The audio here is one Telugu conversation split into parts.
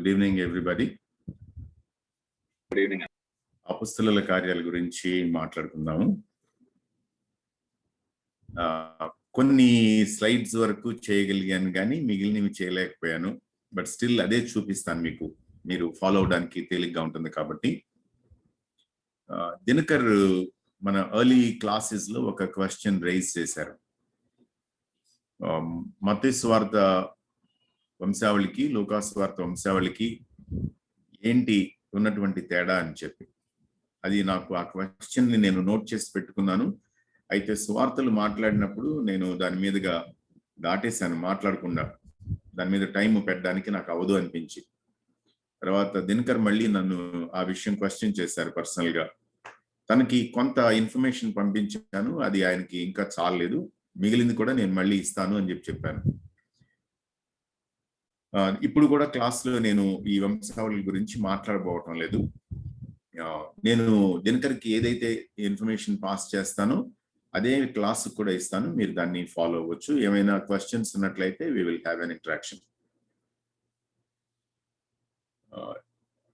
Good evening everybody. Good evening. అపొస్తలుల కార్యాల గురించి మాట్లాడుకుందాము. కొన్ని స్లైడ్స్ వరకు చేయగలిగాను కానీ మిగిలినవి చేయలేకపోయాను. బట్ స్టిల్ అదే చూపిస్తాను మీకు, మీరు ఫాలో అవడానికి తేలిగ్గా ఉంటుంది కాబట్టి. దినకర్ మన ఎర్లీ క్లాసెస్ లో ఒక క్వశ్చన్ రైజ్ చేశారు. మత్తయి సువార్త వంశావళికి లూకా సువార్త వంశావళికి ఏంటి ఉన్నటువంటి తేడా అని చెప్పి, అది నాకు ఆ క్వశ్చన్ ని నేను నోట్ చేసి పెట్టుకున్నాను. అయితే సువార్తలు మాట్లాడినప్పుడు నేను దాని మీదుగా దాటేశాను, మాట్లాడకుండా దాని మీద టైం పెట్టడానికి నాకు అవదు అనిపించి. తర్వాత దినకర్ మళ్ళీ నన్ను ఆ విషయం క్వశ్చన్ చేశారు పర్సనల్ గా. తనకి కొంత ఇన్ఫర్మేషన్ పంపించాను, అది ఆయనకి ఇంకా చాలలేదు, మిగిలింది కూడా నేను మళ్ళీ ఇస్తాను అని చెప్పాను. ఇప్పుడు కూడా క్లాస్లో నేను ఈ వంశావళి గురించి మాట్లాడబోవటం లేదు. నేను దినకర్కి ఏదైతే ఇన్ఫర్మేషన్ పాస్ చేస్తానో అదే క్లాస్ కూడా ఇస్తాను, మీరు దాన్ని ఫాలో అవ్వచ్చు. ఏమైనా క్వశ్చన్స్ ఉన్నట్లయితే we will have an interaction.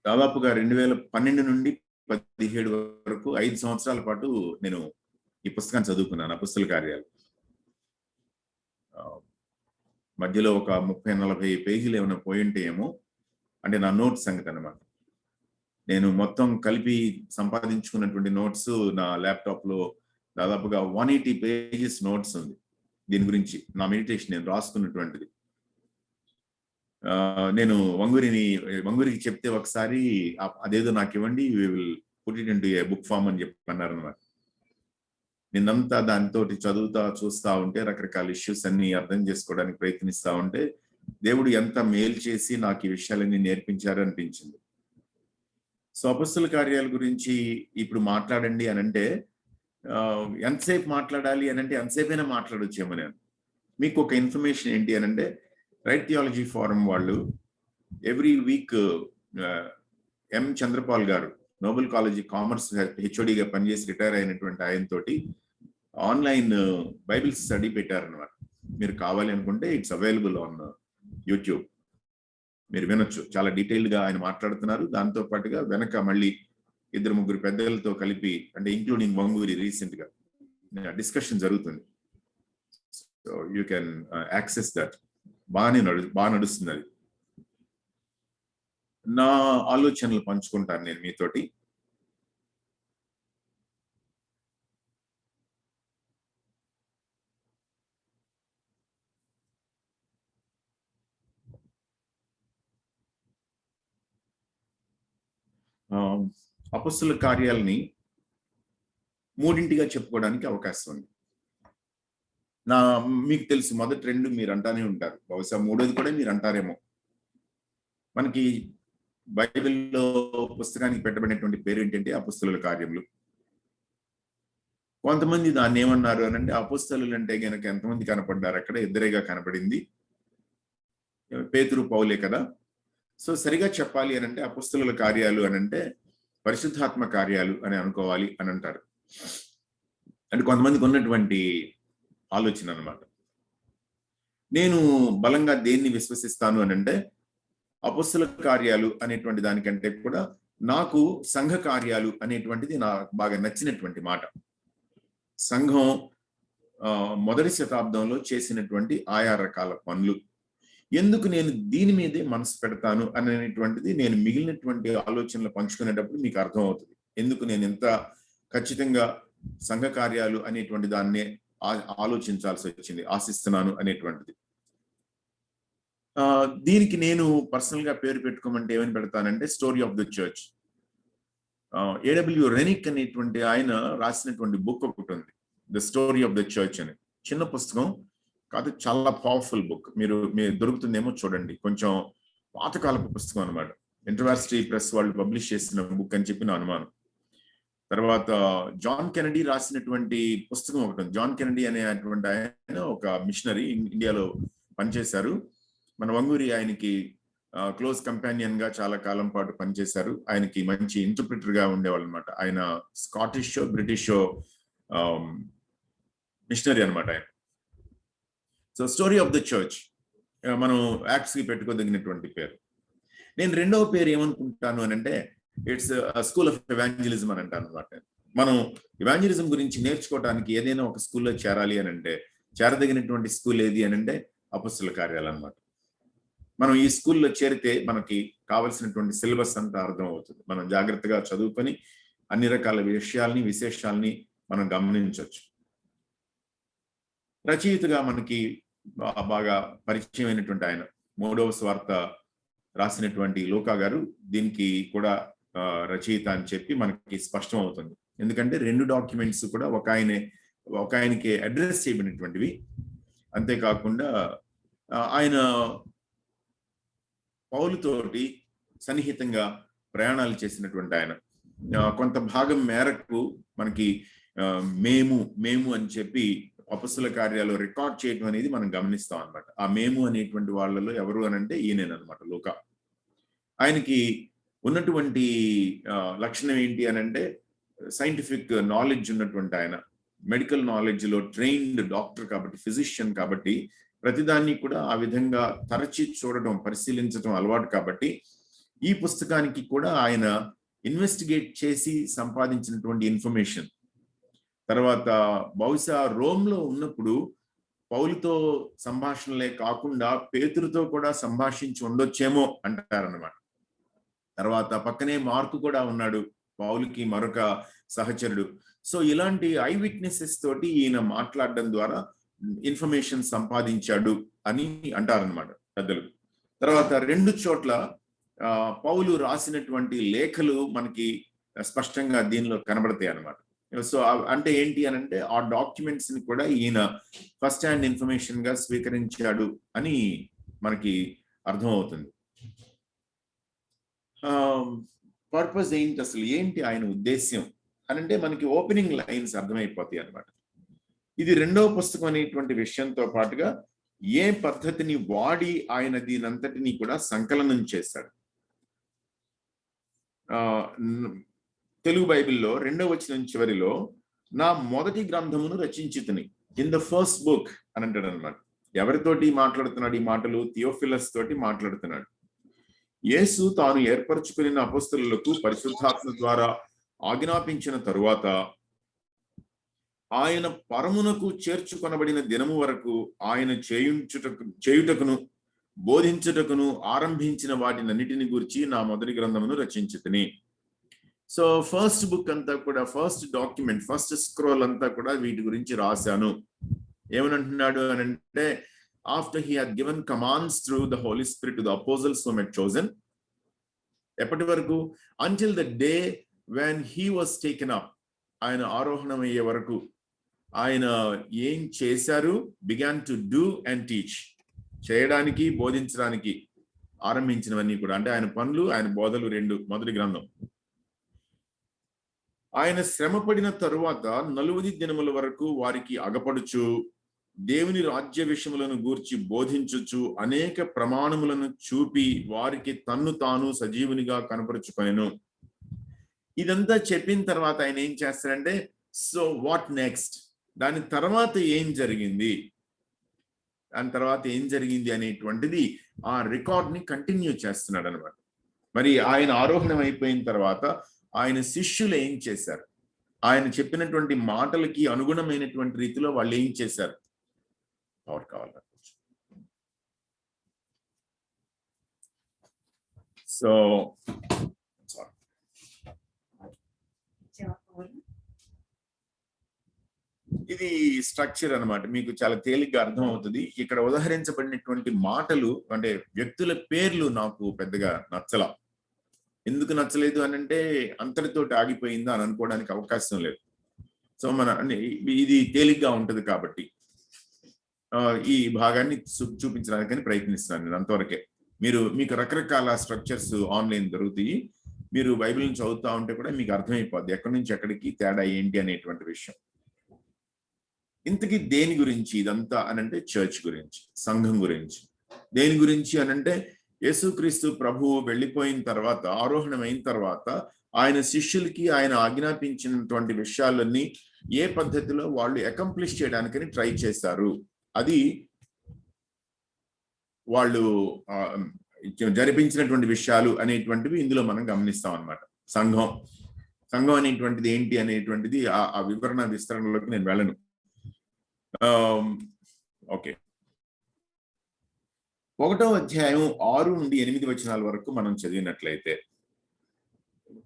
దాదాపుగా 2012 నుండి 2017 వరకు 5 సంవత్సరాల పాటు నేను ఈ పుస్తకాన్ని చదువుకున్నాను, అపొస్తలుల కార్యాలు. మధ్యలో ఒక 30-40 పేజీలు ఏమైనా పోయింటే ఏమో, అంటే నా నోట్స్ సంగతి అనమాట. నేను మొత్తం కలిపి సంపాదించుకున్నటువంటి నోట్స్ నా ల్యాప్టాప్ లో దాదాపుగా 180 పేజెస్ నోట్స్ ఉంది దీని గురించి, నా మెడిటేషన్ నేను రాసుకున్నటువంటిది. నేను వంగూరికి చెప్తే ఒకసారి అదేదో నాకు ఇవ్వండి, we will put it into a book form అని చెప్పన్నారు అనమాట. నిన్నంతా దానితో చూస్తా ఉంటే, రకరకాల ఇష్యూస్ అన్ని అర్థం చేసుకోవడానికి ప్రయత్నిస్తా ఉంటే, దేవుడు ఎంత మేలు చేసి నాకు ఈ విషయాలన్నీ నేర్పించారు అనిపించింది. సో అపొస్తలుల కార్యాల గురించి ఇప్పుడు మాట్లాడండి అని అంటే, ఎంతసేపు మాట్లాడాలి అని అంటే ఎంతసేపైనా మాట్లాడొచ్చేమో. నేను మీకు ఒక ఇన్ఫర్మేషన్ ఏంటి అని అంటే, రైట్ థియాలజీ ఫోరం వాళ్ళు ఎవ్రీ వీక్ ఎం చంద్రపాల్ గారు నోబెల్ కాలేజీ కామర్స్ హెచ్ఓడిగా పనిచేసి రిటైర్ అయినటువంటి ఆయనతోటి ఆన్లైన్ బైబిల్ స్టడీ పెట్టారనమాట. మీరు కావాలి అనుకుంటే ఇట్స్ అవైలబుల్ ఆన్ యూట్యూబ్, మీరు వినొచ్చు. చాలా డీటెయిల్డ్ గా ఆయన మాట్లాడుతున్నారు. దాంతో పాటుగా వెనక మళ్ళీ 2-3 పెద్దలతో కలిపి, అంటే ఇంక్లూడింగ్ వంగూరి, రీసెంట్ గా డిస్కషన్ జరుగుతుంది. So you can access that. బాగా నడుస్తుంది అది. నా ఆలోచనలు పంచుకుంటాను నేను మీతోటి. అపొస్తలుల కార్యాలని మూడింటిగా చెప్పుకోవడానికి అవకాశం ఉంది. మీకు తెలుసు, మొదటి 2 మీరు అంటానే ఉంటారు, బహుశా మూడోది కూడా మీరు అంటారేమో. మనకి బైబిల్లో పుస్తకానికి పెట్టబడినటువంటి పేరు ఏంటంటే అపొస్తలుల కార్యములు. కొంతమంది దాన్ని ఏమన్నారు అని అంటే, అపొస్తలులు అంటే గనక ఎంతమంది కనపడ్డారు అక్కడ? 2 కనపడింది, పేతురు పౌలే కదా. సో సరిగా చెప్పాలి అని అంటే అపొస్తలుల కార్యాలు అని అంటే పరిశుద్ధాత్మ కార్యాలు అని అనుకోవాలి అని అంటారు. అంటే కొంతమందికి ఉన్నటువంటి ఆలోచన అన్నమాట. నేను బలంగా దేన్ని విశ్వసిస్తాను అని అంటే, అపొస్తలుల కార్యాలు అనేటువంటి దానికంటే కూడా నాకు సంఘ కార్యాలు అనేటువంటిది నాకు బాగా నచ్చినటువంటి మాట. సంఘం మొదటి శతాబ్దంలో చేసినటువంటి ఆయా రకాల పనులు, ఎందుకు నేను దీని మీదే మనసు పెడతాను అనేటువంటిది నేను మిగిలినటువంటి ఆలోచనలు పంచుకునేటప్పుడు మీకు అర్థమవుతుంది, ఎందుకు నేను ఎంత ఖచ్చితంగా సంఘ కార్యాలు అనేటువంటి దాన్నే ఆలోచించాల్సి వచ్చింది, ఆశిస్తున్నాను అనేటువంటిది. దీనికి నేను పర్సనల్ గా పేరు పెట్టుకోమంటే ఏమని పెడతానంటే, స్టోరీ ఆఫ్ ద చర్చ్. ఏడబ్ల్యూ రెనిక్ అనేటువంటి ఆయన రాసినటువంటి బుక్ ఒకటి ఉంది, the story of the church అని. చిన్న పుస్తకం కాదు, చాలా పవర్ఫుల్ బుక్. మీరు దొరుకుతుందేమో చూడండి. కొంచెం పాతకాలపు పుస్తకం అనమాట. యూనివర్సిటీ ప్రెస్ వాళ్ళు పబ్లిష్ చేసిన బుక్ అని చెప్పి నా అనుమానం. తర్వాత జాన్ కెనడీ రాసినటువంటి పుస్తకం ఒకటి ఉంది. జాన్ కెనడీ అనేటువంటి ఆయన ఒక మిషనరీ, ఇండియాలో పనిచేశారు. మన వంగూరి ఆయనకి క్లోజ్ కంపానియన్ గా చాలా కాలం పాటు పనిచేశారు. ఆయనకి మంచి ఇంటర్ప్రిటర్ గా ఉండేవాళ్ళు అనమాట. ఆయన స్కాటిష్ బ్రిటిష్ మిషనరీ అనమాట ఆయన. So story of the church మనం యాక్ట్స్ కి పెట్టుకోదగినటువంటి పేరు. నేను రెండవ పేరు ఏమనుకుంటాను అని అంటే ఇట్స్ స్కూల్ ఆఫ్ ఎవాంజలిజం అని అంటాను అనమాట. మనం ఎవాంజలిజం గురించి నేర్చుకోవడానికి ఏదైనా ఒక స్కూల్లో చేరాలి అని అంటే చేరదగినటువంటి స్కూల్ ఏది అని అంటే అపొస్తలుల కార్యాలు అన్నమాట. మనం ఈ స్కూల్లో చేరితే మనకి కావలసినటువంటి సిలబస్ అంతా అర్థం అవుతుంది. మనం జాగ్రత్తగా చదువుకొని అన్ని రకాల విషయాల్ని విశేషాలని మనం గమనించవచ్చు. రచయితగా మనకి బాగా పరిచయమైనటువంటి ఆయన 3వ సువార్త రాసినటువంటి లూకా గారు దీనికి కూడా రచయిత అని చెప్పి మనకి స్పష్టం అవుతుంది. ఎందుకంటే 2 డాక్యుమెంట్స్ కూడా ఒక ఆయనకి అడ్రస్ చేయబడినటువంటివి. అంతేకాకుండా ఆయన పౌలుతోటి సన్నిహితంగా ప్రయాణాలు చేసినటువంటి ఆయన. కొంత భాగం మేరకు మనకి మేము అని చెప్పి అపొస్తలుల కార్యాలు రికార్డ్ చేయడం అనేది మనం గమనిస్తాం అన్నమాట. ఆ మేము అనేటువంటి వాళ్ళలో ఎవరు అని అంటే ఈయనేనమాట, లూకా. ఆయనకి ఉన్నటువంటి లక్షణం ఏంటి అని అంటే సైంటిఫిక్ నాలెడ్జ్ ఉన్నటువంటి ఆయన, మెడికల్ నాలెడ్జ్ లో ట్రైన్డ్ డాక్టర్ కాబట్టి, ఫిజిషియన్ కాబట్టి ప్రతిదాన్ని కూడా ఆ విధంగా తరచి చూడడం, పరిశీలించడం అలవాటు కాబట్టి ఈ పుస్తకానికి కూడా ఆయన ఇన్వెస్టిగేట్ చేసి సంపాదించినటువంటి ఇన్ఫర్మేషన్. తర్వాత బహుశా రోమ్లో ఉన్నప్పుడు పౌలుతో సంభాషణలే కాకుండా పేతురుతో కూడా సంభాషించి ఉండొచ్చేమో అంటారన్నమాట. తర్వాత పక్కనే మార్కు కూడా ఉన్నాడు, పౌలుకి మరొక సహచరుడు. సో ఇలాంటి ఐ విట్నెసెస్ తోటి ఈయన మాట్లాడడం ద్వారా ఇన్ఫర్మేషన్ సంపాదించాడు అని అంటారనమాట పెద్దలు. తర్వాత 2 చోట్ల పౌలు రాసినటువంటి లేఖలు మనకి స్పష్టంగా దీనిలో కనబడతాయి అన్నమాట. సో అంటే ఏంటి అని అంటే ఆ డాక్యుమెంట్స్ ని కూడా ఈయన ఫస్ట్ హ్యాండ్ ఇన్ఫర్మేషన్ గా స్వీకరించాడు అని మనకి అర్థమవుతుంది. పర్పస్ ఏంటి, అసలు ఏంటి ఆయన ఉద్దేశ్యం అని అంటే మనకి ఓపెనింగ్ లైన్స్ అర్థమైపోతాయి అన్నమాట. ఇది 2వ పుస్తకం అనేటువంటి విషయంతో పాటుగా ఏ పద్ధతిని వాడి ఆయన దీనంతటినీ కూడా సంకలనం చేశాడు. తెలుగు బైబిల్లో 2వ వచనం చివరిలో నా మొదటి గ్రంథమును రచించితిని, ఇన్ ద ఫస్ట్ బుక్ అని అంటాడు అనమాట. ఎవరితోటి మాట్లాడుతున్నాడు ఈ మాటలు? థియోఫిలస్ తోటి మాట్లాడుతున్నాడు. యేసు తాను ఏర్పరచుకున్న అపొస్తలులకు పరిశుద్ధాత్మ ద్వారా ఆజ్ఞాపించిన తరువాత ఆయన పరమునకు చేర్చుకొనబడిన దినము వరకు ఆయన చేయుటకును బోధించుటకును ఆరంభించిన వాటినన్నిటిని గురించి నా మొదటి గ్రంథమును రచించితిని. సో ఫస్ట్ బుక్ అంతా కూడా, ఫస్ట్ డాక్యుమెంట్, ఫస్ట్ స్క్రోల్ అంతా కూడా వీటి గురించి రాశాను. ఏమనంటున్నాడు అని అంటే after he had given commands through the Holy Spirit to the apostles whom had chosen. ఎప్పటి వరకు? Until the day when he was taken up. ఆయన ఆరోహణం అయ్యే వరకు ఆయన ఏం చేశారు? Began to do and teach. చేయడానికి, బోధించడానికి ఆరంభించినవన్నీ కూడా, అంటే ఆయన పనులు, ఆయన బోధలు 2, మొదటి గ్రంథం. ఆయన శ్రమపడిన తరువాత 40 దినముల వరకు వారికి అగపడుచు దేవుని రాజ్య విషయములను గూర్చి బోధించుచు అనేక ప్రమాణములను చూపి వారికి తన్ను తాను సజీవునిగా కనపరుచుకొనెను. ఇదంతా చెప్పిన తర్వాత ఆయన ఏం చేస్తారంటే, సో వాట్ నెక్స్ట్? దాని తర్వాత ఏం జరిగింది, దాని తర్వాత ఏం జరిగింది అనేటువంటిది ఆ రికార్డ్ ని కంటిన్యూ చేస్తున్నాడు అనమాట. మరి ఆయన ఆరోహణం అయిపోయిన తర్వాత ఆయన శిష్యులు ఏం చేశారు? ఆయన చెప్పినటువంటి మాటలకి అనుగుణమైనటువంటి రీతిలో వాళ్ళు ఏం చేశారు? పవర్ కావాలి. సో ఇది స్ట్రక్చర్ అన్నమాట. మీకు చాలా తేలిగ్గా అర్థం అవుతుంది. ఇక్కడ ఉదహరించబడినటువంటి మాటలు, అంటే వ్యక్తుల పేర్లు నాకు పెద్దగా నచ్చల. ఎందుకు నచ్చలేదు అని అంటే అంతటితోటి ఆగిపోయిందా అని అనుకోవడానికి అవకాశం లేదు. సో ఇది తేలిగ్గా ఉంటది కాబట్టి ఈ భాగాన్ని చూపించడానికి ప్రయత్నిస్తున్నాను నేను. అంతవరకే. మీకు రకరకాల స్ట్రక్చర్స్ ఆన్లైన్ దొరుకుతాయి. మీరు బైబిల్ని చదువుతా ఉంటే కూడా మీకు అర్థమైపోద్ది ఎక్కడి నుంచి ఎక్కడికి తేడా ఏంటి అనేటువంటి విషయం. ఇంతకీ దేని గురించి ఇదంతా అనంటే చర్చ్ గురించి, సంఘం గురించి. దేని గురించి అనంటే యేసుక్రీస్తు ప్రభువు వెళ్ళిపోయిన తర్వాత, ఆరోహణం అయిన తర్వాత ఆయన శిష్యులకి ఆయన ఆజ్ఞాపించినటువంటి విషయాలన్నీ ఏ పద్ధతిలో వాళ్ళు అకంప్లిష్ చేయడానికని ట్రై చేశారు, అది వాళ్ళు జరిపించినటువంటి విషయాలు అనేటువంటివి ఇందులో మనం గమనిస్తాం అన్నమాట. సంఘం అనేటువంటిది ఏంటి అనేటువంటిది ఆ వివరణ విస్తరణలోకి నేను వెళ్ళను. ఓకే, 1వ అధ్యాయం 6 నుండి 8 వచనాల వరకు మనం చదివినట్లయితే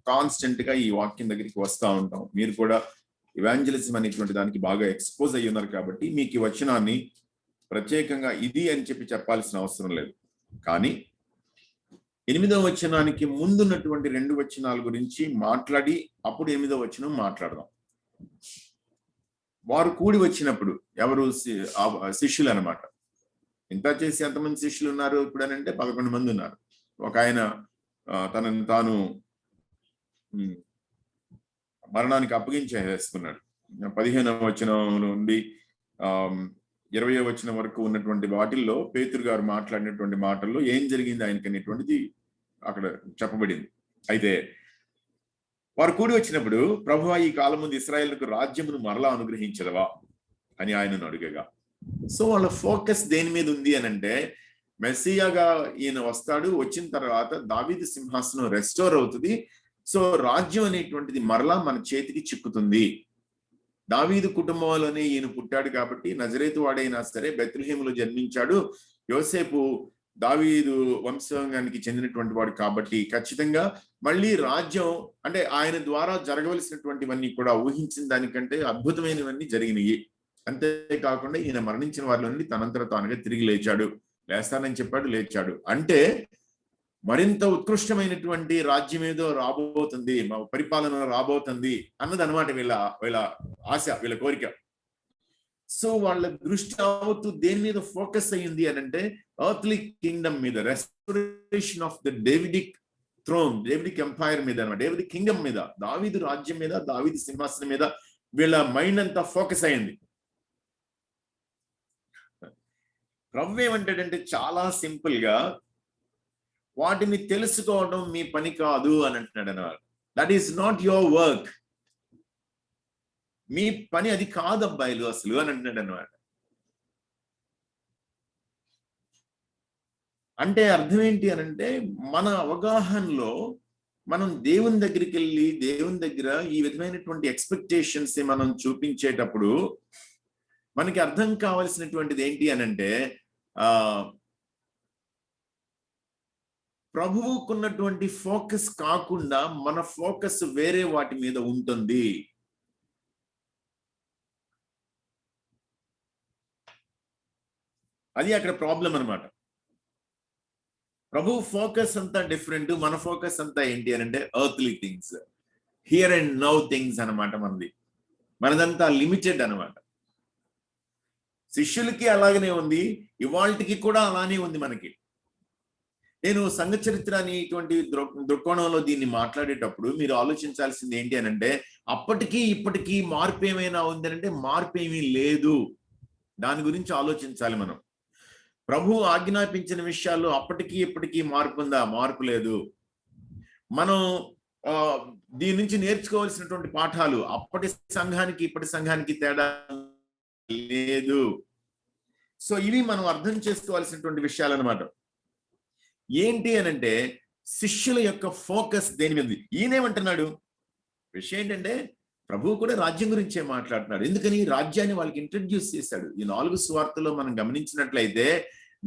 కాన్స్టెంట్ గా ఈ వాక్యం దగ్గరికి వస్తూ ఉంటాం. మీరు కూడా ఇవాంజలిజం అనేటువంటి దానికి బాగా ఎక్స్పోజ్ అయ్యి ఉన్నారు కాబట్టి మీకు ఈ వచనాన్ని ప్రత్యేకంగా ఇది అని చెప్పాల్సిన అవసరం లేదు. కానీ 8వ వచనానికి ముందున్నటువంటి 2 వచనాల గురించి మాట్లాడి అప్పుడు 8వ వచనం మాట్లాడదాం. వారు కూడి వచ్చినప్పుడు, ఎవరు? శిష్యులు అన్నమాట. ఇంత చేసి ఎంతమంది శిష్యులు ఉన్నారు ఇప్పుడు అని అంటే 11 మంది ఉన్నారు. ఒక ఆయన తనను తాను మరణానికి అప్పగించేసుకున్నాడు. 15వ వచనం నుండి 20వ వచనం వరకు ఉన్నటువంటి వాటిల్లో పేతురు గారు మాట్లాడినటువంటి మాటల్లో ఏం జరిగింది ఆయనకి అనేటువంటిది అక్కడ చెప్పబడింది. అయితే వారు కూడి వచ్చినప్పుడు, ప్రభువా ఈ కాలం ముందు ఇశ్రాయేలుకు రాజ్యమును మరలా అనుగ్రహించదవా అని ఆయనను అడుగగా, సో వాళ్ళ ఫోకస్ దేని మీద ఉంది అని అంటే, మెస్సియాగా ఈయన వస్తాడు, వచ్చిన తర్వాత దావీదు సింహాసనం రెస్టోర్ అవుతుంది, సో రాజ్యం అనేటువంటిది మరలా మన చేతికి చిక్కుతుంది. దావీదు కుటుంబంలోనే ఈయన పుట్టాడు కాబట్టి, నజరేతు వాడైనా సరే బెత్లెహేములో జన్మించాడు, యోసేపు దావీదు వంశాంగానికి చెందినటువంటి వాడు కాబట్టి ఖచ్చితంగా మళ్ళీ రాజ్యం అంటే ఆయన ద్వారా జరగవలసినటువంటివన్నీ కూడా ఊహించిన దానికంటే అద్భుతమైనవన్నీ జరిగినాయి. అంతేకాకుండా ఈయన మరణించిన వారి నుండి తనంతట తానుగా తిరిగి లేచాడు, లేస్తానని చెప్పాడు, లేచాడు. అంటే మరింత ఉత్కృష్టమైనటువంటి రాజ్యం ఏదో రాబోతుంది, మా పరిపాలన రాబోతుంది అన్నది అనమాట వీళ్ళ ఆశ, వీళ్ళ కోరిక. సో వాళ్ళ దృష్టి అవుతూ దేని మీద ఫోకస్ అయ్యింది అని అంటే, ఎర్త్లీ కింగ్డమ్ మీద, restoration of the Davidic throne, Davidic empire మీద అనమాట, డేవిడిక్ కింగ్డమ్ మీద, దావీదు రాజ్యం మీద, దావీదు సింహాసనం మీద వీళ్ళ మైండ్ అంతా ఫోకస్ అయింది. ప్రభు ఏమంటాడంటే చాలా సింపుల్ గా, వాటిని తెలుసుకోవడం మీ పని కాదు అని అంటున్నాడు అన్నమాట. That is not your work, మీ పని అది కాదు అబ్బాయిలు అసలు అని అంటున్నాడు అన్నమాట. అంటే అర్థం ఏంటి అని అంటే, మన అవగాహనలో మనం దేవుని దగ్గరికి వెళ్ళి దేవుని దగ్గర ఈ విధమైనటువంటి ఎక్స్పెక్టేషన్స్ మనం చూపించేటప్పుడు మనకి అర్థం కావాల్సినటువంటిది ఏంటి అని అంటే, ప్రభువుకున్నటువంటి ఫోకస్ కాకుండా మన ఫోకస్ వేరే వాటి మీద ఉంటుంది. అది అక్కడ ప్రాబ్లం అనమాట. ప్రభు ఫోకస్ అంతా డిఫరెంట్, మన ఫోకస్ అంతా ఏంటి అని అంటే earthly things, here and now things అనమాట. మనదంతా లిమిటెడ్ అనమాట. శిష్యులకి అలాగనే ఉంది, ఇవాళకి కూడా అలానే ఉంది మనకి. నేను సంఘ చరిత్ర అనేటువంటి దృక్కోణంలో దీన్ని మాట్లాడేటప్పుడు మీరు ఆలోచించాల్సింది ఏంటి అని అంటే, అప్పటికీ ఇప్పటికీ మార్పు ఏమైనా ఉందనంటే మార్పు ఏమీ లేదు. దాని గురించి ఆలోచించాలి మనం. ప్రభు ఆజ్ఞాపించిన విషయాల్లో అప్పటికీ ఇప్పటికీ మార్పు ఉందా? మార్పు లేదు. మనం దీని నుంచి నేర్చుకోవాల్సినటువంటి పాఠాలు అప్పటి సంఘానికి ఇప్పటి సంఘానికి తేడా లేదు. సో ఇవి మనం అర్థం చేసుకోవాల్సినటువంటి విషయాలు అన్నమాట. ఏంటి అనంటే, శిష్యుల యొక్క ఫోకస్ దేని మీద? ఈయనేమంటున్నాడు, విషయం ఏంటంటే ప్రభువు కూడా రాజ్యం గురించే మాట్లాడుతున్నాడు. ఎందుకని? రాజ్యాన్ని వాళ్ళకి ఇంట్రడ్యూస్ చేశాడు. ఈ 4 సువార్తలో మనం గమనించినట్లయితే,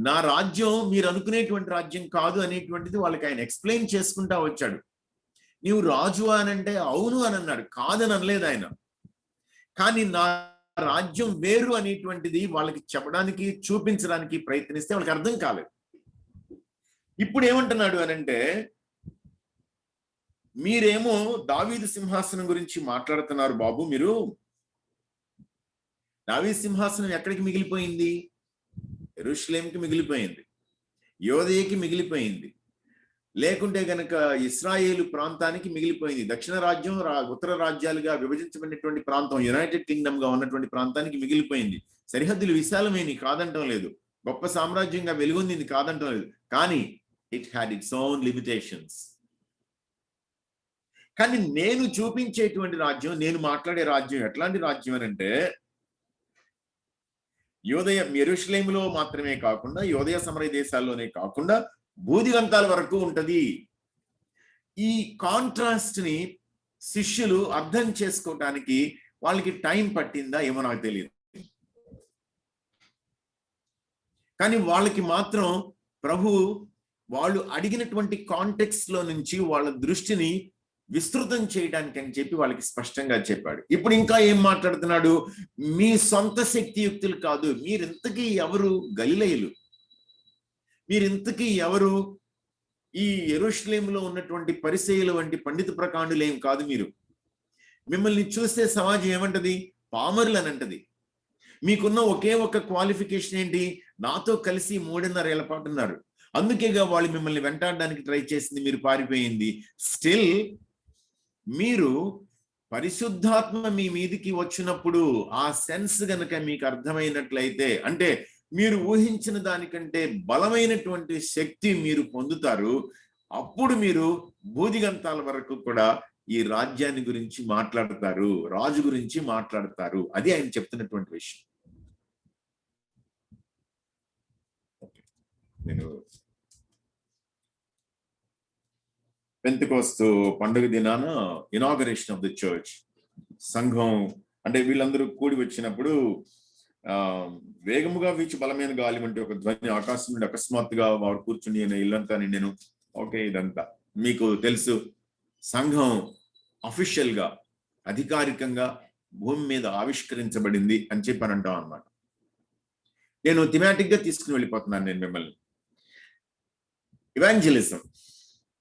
నా రాజ్యం మీరు అనుకునేటువంటి రాజ్యం కాదు అనేటువంటిది వాళ్ళకి ఆయన ఎక్స్ప్లెయిన్ చేసుకుంటా వచ్చాడు. నీవు రాజు అనంటే అవును అని అన్నాడు, కాదని అనలేదు ఆయన. కానీ నా రాజ్యం వేరు అనేటువంటిది వాళ్ళకి చెప్పడానికి, చూపించడానికి ప్రయత్నిస్తే వాళ్ళకి అర్థం కాలేదు. ఇప్పుడు ఏమంటున్నాడు అనంటే, మీరేమో దావీదు సింహాసనం గురించి మాట్లాడుతున్నారు బాబు. మీరు దావీదు సింహాసనం ఎక్కడికి మిగిలిపోయింది? యెరూషలేంకి మిగిలిపోయింది, యోదయకి మిగిలిపోయింది, లేకుంటే గనక ఇశ్రాయేలు ప్రాంతానికి మిగిలిపోయింది. దక్షిణ రాజ్యం ఉత్తర రాజ్యాలుగా విభజించబడినటువంటి ప్రాంతం, యునైటెడ్ కింగ్డమ్ గా ఉన్నటువంటి ప్రాంతానికి మిగిలిపోయింది. సరిహద్దులు విశాలమైనవి కాదంటం లేదు, గొప్ప సామ్రాజ్యంగా వెలుగొందింది కాదంటం లేదు. కానీ it had its own limitations. కానీ నేను చూపించేటువంటి రాజ్యం, నేను మాట్లాడే రాజ్యం ఎట్లాంటి రాజ్యం అని అంటే, యెరూషలేములో మాత్రమే కాకుండా, యోదయ సమరయ దేశాల్లోనే కాకుండా భూదిగంతాల వరకు ఉంటది. ఈ కాంట్రాస్ట్ ని శిష్యులు అర్థం చేసుకోవటానికి వాళ్ళకి టైం పట్టిందా ఏమో నాకు తెలియదు. కానీ వాళ్ళకి మాత్రం ప్రభు వాళ్ళు అడిగినటువంటి కాంటెక్స్ట్ లో నుంచి వాళ్ళ దృష్టిని విస్తృతం చేయడానికి అని చెప్పి వాళ్ళకి స్పష్టంగా చెప్పాడు. ఇప్పుడు ఇంకా ఏం మాట్లాడుతున్నాడు? మీ సొంత శక్తియుక్తులు కాదు, మీరింతకీ ఎవరు? గలిలయులు. మీరింతకీ ఎవరు? ఈ యెరూషలేములో ఉన్నటువంటి పరిసయ్యుల వంటి పండిత ప్రకాండులేం కాదు మీరు. మిమ్మల్ని చూస్తే సమాజం ఏమంటది? పామరులు అని అంటది. మీకున్న ఒకే ఒక క్వాలిఫికేషన్ ఏంటి? నాతో కలిసి 3.5 ఏళ్ల పాటు ఉన్నారు, అందుకేగా వాళ్ళు మిమ్మల్ని వెంటాడడానికి ట్రై చేసింది, మీరు పారిపోయింది. స్టిల్ మీరు పరిశుద్ధాత్మ మీ మీదికి వచ్చినప్పుడు ఆ సెన్స్ గనక మీకు అర్థమైనట్లయితే, అంటే మీరు ఊహించిన దానికంటే బలమైనటువంటి శక్తి మీరు పొందుతారు. అప్పుడు మీరు భూదిగంతాల వరకు కూడా ఈ రాజ్యాన్ని గురించి మాట్లాడతారు, రాజు గురించి మాట్లాడతారు. అది ఆయన చెప్తున్నటువంటి విషయం. నేను పెంతెకోస్తు పండుగ దినాన ఇనాగరేషన్ ఆఫ్ ది చర్చ్, సంఘం అంటే వీళ్ళందరూ కూడి వచ్చినప్పుడు వేగముగా వీచి బలమైన గాలి వంటి ఒక ధ్వని ఆకాశం నుండి అకస్మాత్తుగా వాడు కూర్చుని ఇల్లంతా నేను ఓకే, ఇదంతా మీకు తెలుసు. సంఘం అఫీషియల్ గా అధికారికంగా భూమి మీద ఆవిష్కరించబడింది అని చెప్పి అని అంటాం అన్నమాట. నేను థిమాటిక్ గా తీసుకుని వెళ్ళిపోతున్నాను నేను మిమ్మల్ని. ఇవాంజలిజం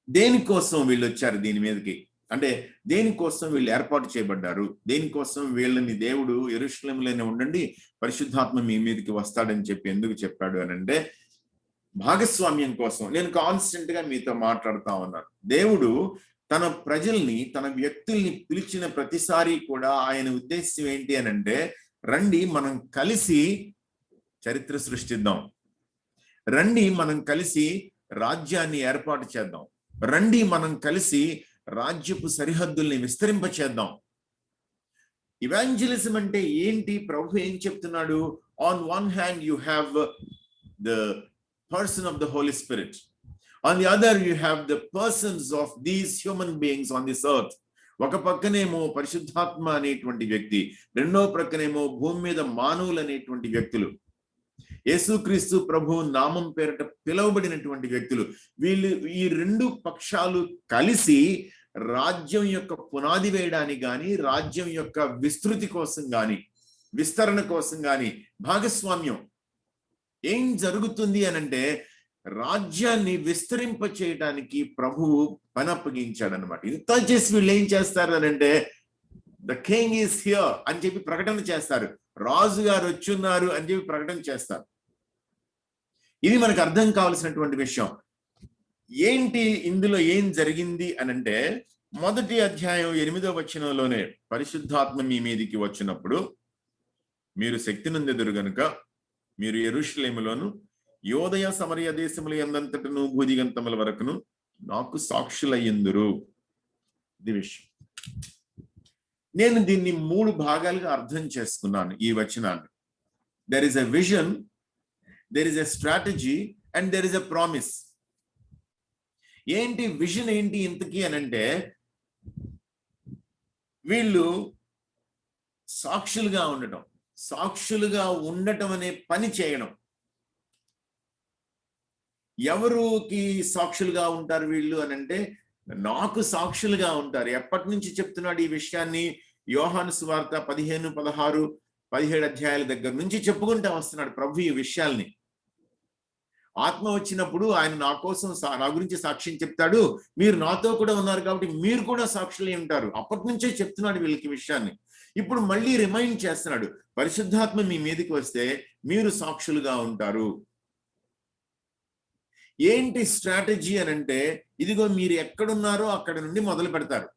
దేనికోసం వీళ్ళు వచ్చారు దీని మీదకి, అంటే దేనికోసం వీళ్ళు ఏర్పాటు చేయబడ్డారు, దేనికోసం వీళ్ళని దేవుడు యెరూషలేములోనే ఉండండి పరిశుద్ధాత్మ మీ మీదకి వస్తాడని చెప్పి ఎందుకు చెప్పాడు అని అంటే, భాగస్వామ్యం కోసం. నేను కాన్స్టెంట్ గా మీతో మాట్లాడుతా ఉన్నాను. దేవుడు తన ప్రజల్ని, తన వ్యక్తుల్ని పిలిచిన ప్రతిసారి కూడా ఆయన ఉద్దేశం ఏంటి అని అంటే, రండి మనం కలిసి చరిత్ర సృష్టిద్దాం, రండి మనం కలిసి రాజ్యాన్ని ఏర్పాటు చేద్దాం, రండి మనం కలిసి రాజ్యపు సరిహద్దుల్ని విస్తరింపచేద్దాం. ఇవాంజలిజం అంటే ఏంటి? ప్రభు ఏం చెప్తున్నాడు? On one hand you have the person of the Holy Spirit, on the other you have the persons of these human beings on this earth. ఒక పక్కనేమో పరిశుద్ధాత్మ అనేటువంటి వ్యక్తి, రెండో ప్రక్కనేమో భూమి మీద మానవులు అనేటువంటి వ్యక్తులు, యేసుక్రీస్తు ప్రభు నామం పేరిట పిలువబడినటువంటి వ్యక్తులు. వీళ్ళు ఈ రెండు పక్షాలు కలిసి రాజ్యం యొక్క పునాది వేయడానికి గాని, రాజ్యం యొక్క విస్తృతి కోసం గాని, విస్తరణ కోసం గాని భాగస్వామ్యం. ఏం జరుగుతుంది అనంటే, రాజ్యాన్ని విస్తరింప చేయడానికి ప్రభువు పని అప్పగించాడు అనమాట. ఇంత చేసి వీళ్ళు ఏం చేస్తారు అనంటే, ద కింగ్ ఈస్ హియర్ అని చెప్పి ప్రకటన చేస్తారు, రాజు గారు వచ్చున్నారు అని చెప్పి ప్రకటన చేస్తారు. ఇది మనకు అర్థం కావాల్సినటువంటి విషయం. ఏంటి ఇందులో ఏం జరిగింది అనంటే, మొదటి అధ్యాయం 8వ వచనంలోనే పరిశుద్ధాత్మ మీ మీదికి వచ్చినప్పుడు మీరు శక్తి నొందెదరు గనుక మీరు యెరూషలేములోను యోదయ సమరయ దేశముల యందంతటను భూదిగంతముల వరకును నాకు సాక్షులయ్యుందురు. ఇది విషయం. నేను దీన్ని 3 భాగాలుగా అర్థం చేసుకున్నాను ఈ వచనాన్ని. There is a vision, there is a strategy and there is a promise. ఏంటి విజన్ ఏంటి ఇంతకీ అనంటే, వీళ్ళు సాక్షులుగా ఉండటం అనే పని చేయడం. ఎవరికి సాక్షులుగా ఉంటారు వీళ్ళు అనంటే, నాకు సాక్షులుగా ఉంటారు. ఎప్పటి నుంచి చెప్తున్నాడు ఈ విషయాన్ని? యోహాను సువార్త 15, 16, 17 అధ్యాయాల దగ్గర నుంచి చెప్పుకుంటూ వస్తున్నాడు ప్రభు ఈ విషయాల్ని. ఆత్మ వచ్చినప్పుడు ఆయన నా గురించి సాక్ష్యం చెప్తాడు, మీరు నాతో కూడా ఉన్నారు కాబట్టి మీరు కూడా సాక్షులై ఉంటారు. అప్పటి నుంచే చెప్తున్నాడు వీళ్ళకి విషయాన్ని. ఇప్పుడు మళ్ళీ రిమైండ్ చేస్తున్నాడు, పరిశుద్ధాత్మ మీ మీదకి వస్తే మీరు సాక్షులుగా ఉంటారు. ఏంటి స్ట్రాటజీ అనంటే, ఇదిగో మీరు ఎక్కడున్నారో అక్కడ నుండి మొదలు పెడతారు.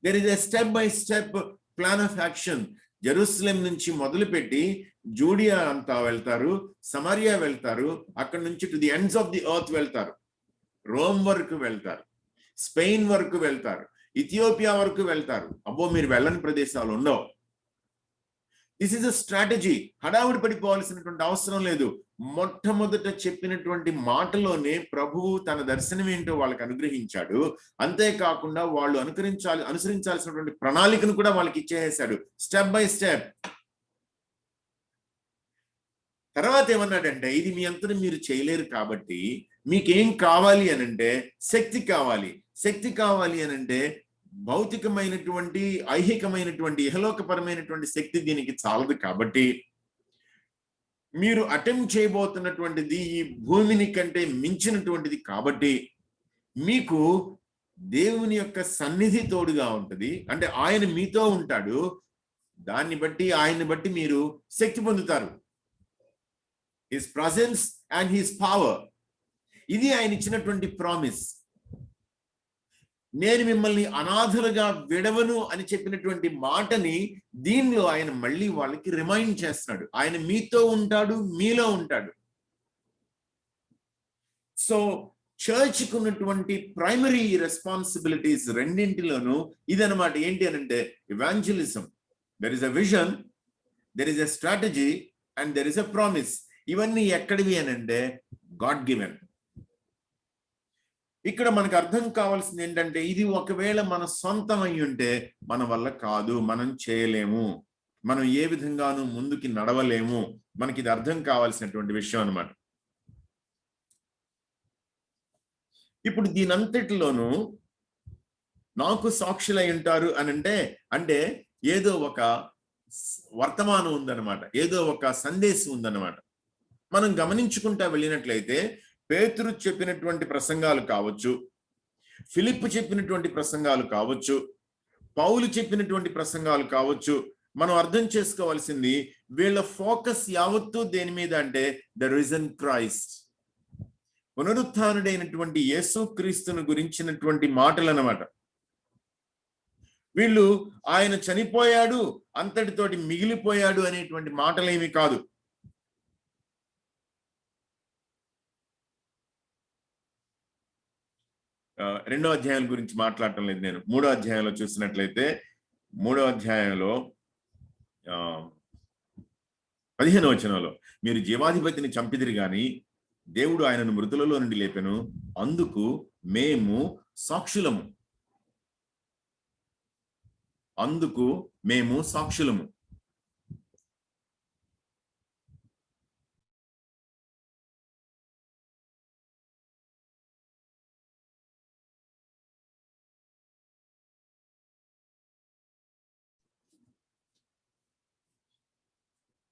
There is a step by step plan of action. Jerusalem నుంచి మొదలుపెట్టి జూడియా అంతా వెళ్తారు, సమరియా వెళ్తారు, అక్కడ నుంచి to the ends of the earth వెళ్తారు, రోమ్ వరకు వెళ్తారు, స్పెయిన్ వరకు వెళ్తారు, ఇథియోపియా వరకు వెళ్తారు. అబ్బో, మీరు వెళ్ళని ప్రదేశాలు ఉండవు. This is a strategy. హడావుడి పడిపోవాల్సినటువంటి అవసరం లేదు. మొట్టమొదట చెప్పినటువంటి మాటలోనే ప్రభువు తన దర్శనం ఏంటో వాళ్ళకి అనుగ్రహించాడు. అంతేకాకుండా వాళ్ళు అనుసరించాల్సినటువంటి ప్రణాళికను కూడా వాళ్ళకి ఇచ్చేసాడు, స్టెప్ బై స్టెప్. తర్వాత ఏమన్నాడంటే, ఇది మీ అంతటా మీరు చేయలేరు కాబట్టి మీకేం కావాలి అనంటే శక్తి కావాలి. శక్తి కావాలి అనంటే భౌతికమైనటువంటి, ఐహికమైనటువంటి, ఇహలోకపరమైనటువంటి శక్తి దీనికి చాలదు. కాబట్టి మీరు అటెంప్ట్ చేయబోతున్నటువంటిది ఈ భూమిని కంటే మించినటువంటిది. కాబట్టి మీకు దేవుని యొక్క సన్నిధి తోడుగా ఉంటుంది. అంటే ఆయన మీతో ఉంటాడు. దాన్ని బట్టి, ఆయన్ని బట్టి మీరు శక్తి పొందుతారు. His presence and his power. ఇది ఆయన ఇచ్చినటువంటి ప్రామిస్. నేను మిమ్మల్ని అనాథలుగా విడవను అని చెప్పినటువంటి మాటని దీనిలో ఆయన మళ్ళీ వాళ్ళకి రిమైండ్ చేస్తున్నాడు. ఆయన మీతో ఉంటాడు, మీలో ఉంటాడు. సో చర్చ్కి ఉన్నటువంటి ప్రైమరీ రెస్పాన్సిబిలిటీస్ రెండింటిలోనూ ఇదనమాట. ఏంటి అనంటే evangelism. There is a vision, there is a strategy and there is a promise. ఇవన్నీ ఎక్కడివి అనంటే గాడ్ గివెన్. ఇక్కడ మనకు అర్థం కావాల్సింది ఏంటంటే, ఇది ఒకవేళ మన సొంతం అయి ఉంటే మన వల్ల కాదు, మనం చేయలేము, మనం ఏ విధంగానూ ముందుకి నడవలేము. మనకి ఇది అర్థం కావాల్సినటువంటి విషయం అన్నమాట. ఇప్పుడు దీనంతటిలోనూ నాకు సాక్షులై ఉంటారు అంటే ఏదో ఒక వర్తమానం ఉందన్నమాట, ఏదో ఒక సందేశం ఉందన్నమాట. మనం గమనించుకుంటా వెళ్ళినట్లయితే పేతురు చెప్పినటువంటి ప్రసంగాలు కావచ్చు, ఫిలిప్పు చెప్పినటువంటి ప్రసంగాలు కావచ్చు, పౌలు చెప్పినటువంటి ప్రసంగాలు కావచ్చు, మనం అర్థం చేసుకోవాల్సింది వీళ్ళ ఫోకస్ యావత్తు దేని మీద అంటే ద రిజన్ క్రైస్ట్, పునరుత్థానుడైనటువంటి యేసుక్రీస్తును గురించినటువంటి మాటలు అన్నమాట. వీళ్ళు ఆయన చనిపోయాడు, అంతటితోటి మిగిలిపోయాడు అనేటువంటి మాటలేమి కాదు. రెండో అధ్యాయం గురించి మాట్లాడటం లేదు నేను. మూడో అధ్యాయంలో చూసినట్లయితే, మూడో అధ్యాయంలో 15వ వచనంలో, మీరు జీవాధిపతిని చంపిదిరి గాని దేవుడు ఆయనను మృతులలో నుండి లేపెను, అందుకు మేము సాక్షులము. అందుకు మేము సాక్షులము.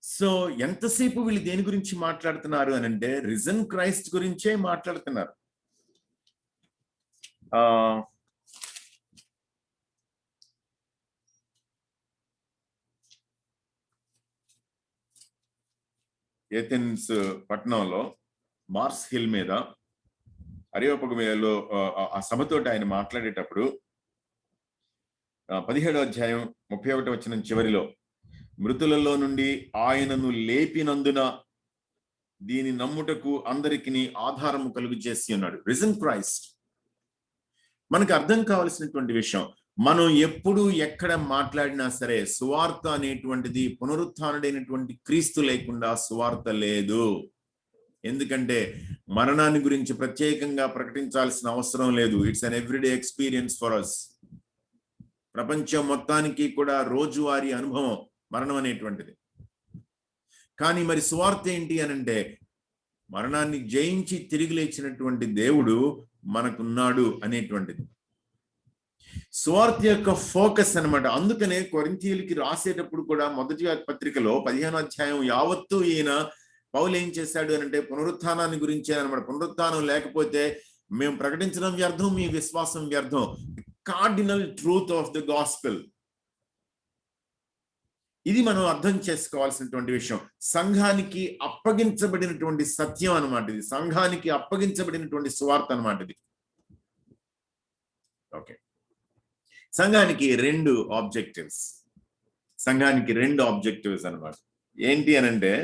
సో ఎంతసేపు వీళ్ళు దేని గురించి మాట్లాడుతున్నారు అని అంటే రిజన్ క్రైస్ట్ గురించే మాట్లాడుతున్నారు. ఏథెన్స్ పట్టణంలో మార్స్ హిల్ మీద అరియోపగలో ఆ సభతోటి ఆయన మాట్లాడేటప్పుడు 17వ అధ్యాయం 31వ వచనం చివరిలో, మృతులలో నుండి ఆయనను లేపినందున దీని నమ్ముటకు అందరికి ఆధారము కలుగు చేసి ఉన్నాడు. Risen Christ. మనకు అర్థం కావాల్సినటువంటి విషయం, మనం ఎప్పుడు ఎక్కడ మాట్లాడినా సరే సువార్త అనేటువంటిది పునరుత్థానుడైనటువంటి క్రీస్తు లేకుండా సువార్త లేదు. ఎందుకంటే మరణాన్ని గురించి ప్రత్యేకంగా ప్రకటించాల్సిన అవసరం లేదు. It's an everyday experience for us. ప్రపంచం మొత్తానికి కూడా రోజువారీ అనుభవం మరణం అనేటువంటిది. కానీ మరి సువార్త ఏంటి అనంటే మరణాన్ని జయించి తిరిగి లేచినటువంటి దేవుడు మనకున్నాడు అనేటువంటిది సువార్త యొక్క ఫోకస్ అన్నమాట. అందుకనే కొరింథీయులకి రాసేటప్పుడు కూడా మొదటి పత్రికలో 15వ అధ్యాయం యావత్తు ఈయన పౌలు ఏం చేశాడు అనంటే పునరుత్థానాన్ని గురించే అన్నమాట. పునరుత్థానం లేకపోతే మేము ప్రకటించడం వ్యర్థం, మీ విశ్వాసం వ్యర్థం. Cardinal truth of the gospel. ఇది మనం అర్థం చేసుకోవాల్సినటువంటి విషయం. సంఘానికి అప్పగించబడినటువంటి సత్యం అన్నమాట ఇది. సంఘానికి అప్పగించబడినటువంటి సువార్త అన్నమాట ఇది. ఓకే, సంఘానికి రెండు ఆబ్జెక్టివ్స్. సంఘానికి రెండు ఆబ్జెక్టివ్స్ అన్నమాట. ఏంటి అనంటే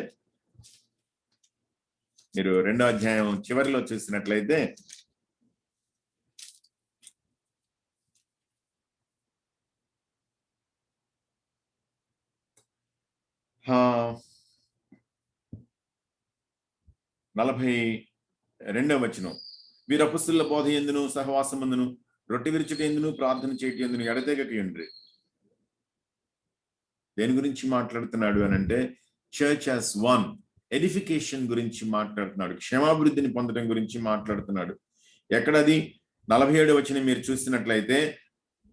మీరు 2వ అధ్యాయం చివరిలో చూసినట్లయితే 42వ వచనం, వీరు అపొస్తలుల బోధ యందును సహవాసమందును రొట్టె విరుచుట యందును ప్రార్థన చేయట యందును ఎడతెగకయుండ్రి. దేని గురించి మాట్లాడుతున్నాడు అని అంటే చర్చ్ యాజ్ వన్, ఎడిఫికేషన్ గురించి మాట్లాడుతున్నాడు, క్షేమాభివృద్ధిని పొందడం గురించి మాట్లాడుతున్నాడు. ఎక్కడది? 47వ వచనం మీరు చూసినట్లయితే,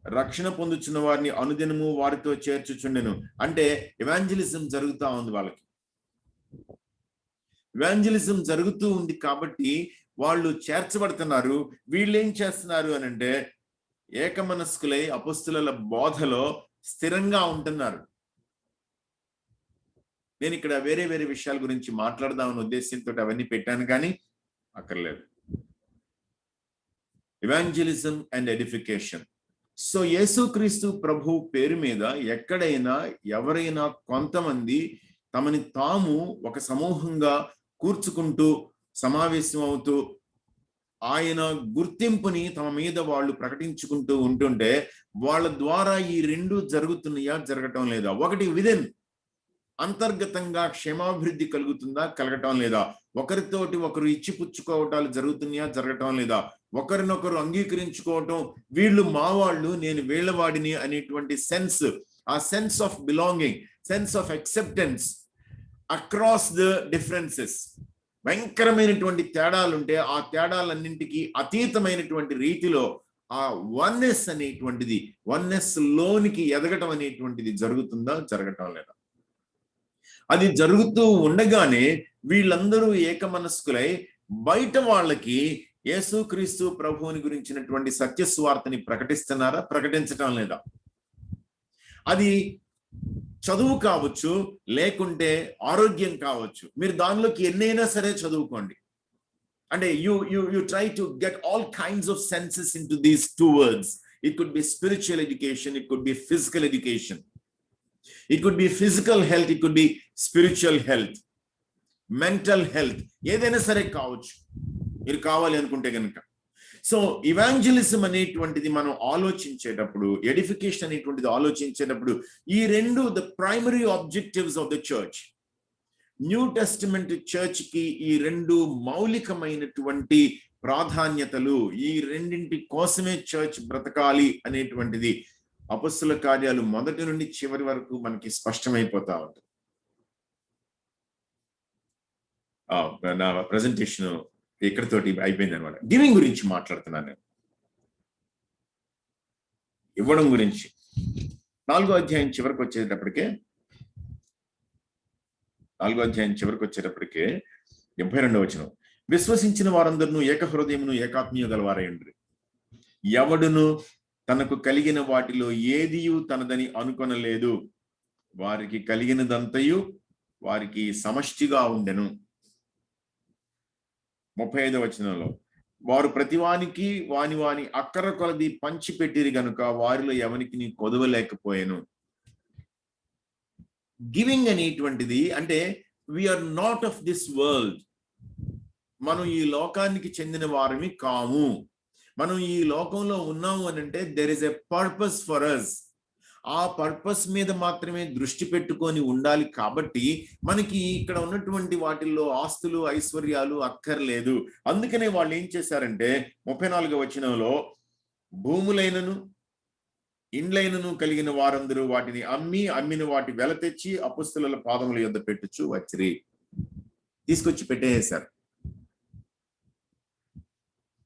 రక్షణ పొందుచున్న వారిని అనుదినము వారితో చేర్చుచుండెను. అంటే ఎవాంజలిజం జరుగుతూ ఉంది వాళ్ళకి. ఎవాంజలిజం జరుగుతూ ఉంది కాబట్టి వాళ్ళు చేర్చబడుతున్నారు. వీళ్ళు ఏం చేస్తున్నారు అని అంటే ఏకమనస్కులై అపొస్తలుల బోధలో స్థిరంగా ఉంటున్నారు. నేను ఇక్కడ వేరే వేరే విషయాల గురించి మాట్లాడదామని ఉద్దేశంతో అవన్నీ పెట్టాను, కానీ అక్కర్లేదు. Evangelism and edification. సో యేసుక్రీస్తు ప్రభు పేరు మీద ఎక్కడైనా ఎవరైనా కొంతమంది తమని తాము ఒక సమూహంగా కూర్చుకుంటూ సమావేశం అవుతూ ఆయన గుర్తింపుని తమ మీద వాళ్ళు ప్రకటించుకుంటూ ఉంటుంటే వాళ్ళ ద్వారా ఈ రెండు జరుగుతున్నాయా, జరగటం లేదా? ఒకటి విదిన్, అంతర్గతంగా క్షేమాభివృద్ధి కలుగుతుందా, కలగటం లేదా? ఒకరితోటి ఒకరు ఇచ్చి పుచ్చుకోవటాలు జరుగుతున్నాయా, జరగటం లేదా? ఒకరినొకరు అంగీకరించుకోవటం, వీళ్ళు మా వాళ్ళు, నేను వీళ్ళ వాడిని అనేటువంటి సెన్స్, ఆ sense of belonging, sense of acceptance across the differences. భయంకరమైనటువంటి తేడాలుంటే ఆ తేడాలన్నింటికి అతీతమైనటువంటి రీతిలో ఆ వన్నెస్ అనేటువంటిది, వన్నెస్ లోనికి ఎదగటం అనేటువంటిది జరుగుతుందా, జరగటం లేదా? అది జరుగుతూ ఉండగానే వీళ్ళందరూ ఏకమనస్కులై బయట వాళ్ళకి యేసుక్రీస్తు ప్రభువుని గురించినటువంటి సత్యస్వార్తని ప్రకటిస్తున్నారా, ప్రకటించటం లేదా? అది చదువు కావచ్చు, లేకుంటే ఆరోగ్యం కావచ్చు. మీరు దానిలోకి ఎన్నైనా సరే చదువుకోండి. అంటే you try to get all kinds of senses into these two words. It could be spiritual education, it could be physical education, it could be physical health, it could be spiritual health, mental health, ఏదైనా సరే కావచ్చు మీరు కావాలి అనుకుంటే కనుక. సో ఇవాంజలిజం అనేటువంటిది మనం ఆలోచించేటప్పుడు, ఎడిఫికేషన్ అనేటువంటిది ఆలోచించేటప్పుడు ఈ రెండు the primary objectives of the church. New testament church కి ఈ రెండు మౌలికమైనటువంటి ప్రాధాన్యతలు, ఈ రెండింటి కోసమే చర్చ్ బ్రతకాలి అనేటువంటిది అపొస్తలుల కార్యాలు 1 నుండి చివరి వరకు మనకి స్పష్టమైపోతా ఉంటుంది. నా ప్రజెంటేషన్ ఇక్కడితోటి అయిపోయింది అనమాట. గివింగ్ గురించి మాట్లాడుతున్నాను నేను, ఇవ్వడం గురించి. 4వ అధ్యాయం చివరికి వచ్చేటప్పటికే 72వ వచనం, విశ్వసించిన వారందరూ ఏక హృదయమును ఏకాత్మీయ గలవారైండ్రి. ఎవడును తనకు కలిగిన వాటిలో ఏదియు తనదని అనుకొనలేదు, వారికి కలిగినదంతయు వారికి సమష్టిగా ఉండెను. 35వ వచనంలో, వారు ప్రతివానికి వాని అక్కర కొలది పంచిపెట్టిరి గనుక వారిలో ఎవరికి కొదవలేకపోయాను. గివింగ్ అనేటువంటిది అంటే we are not of this world. మనం ఈ లోకానికి చెందిన వారిని కాము. మనం ఈ లోకంలో ఉన్నాము అని అంటే there is a purpose for us. ఆ పర్పస్ మీద మాత్రమే దృష్టి పెట్టుకొని ఉండాలి. కాబట్టి మనకి ఇక్కడ ఉన్నటువంటి వాటిల్లో ఆస్తులు ఐశ్వర్యాలు అక్కర్లేదు. అందుకనే వాళ్ళు ఏం చేశారంటే 34వ వచనంలో, భూములైనను ఇండ్లైనను కలిగిన వారందరూ వాటిని అమ్మిన వాటి వెల తెచ్చి అపొస్తలుల పాదముల యొద్ద పెట్టుచు వచ్చిరి. తీసుకొచ్చి పెట్టేశారు.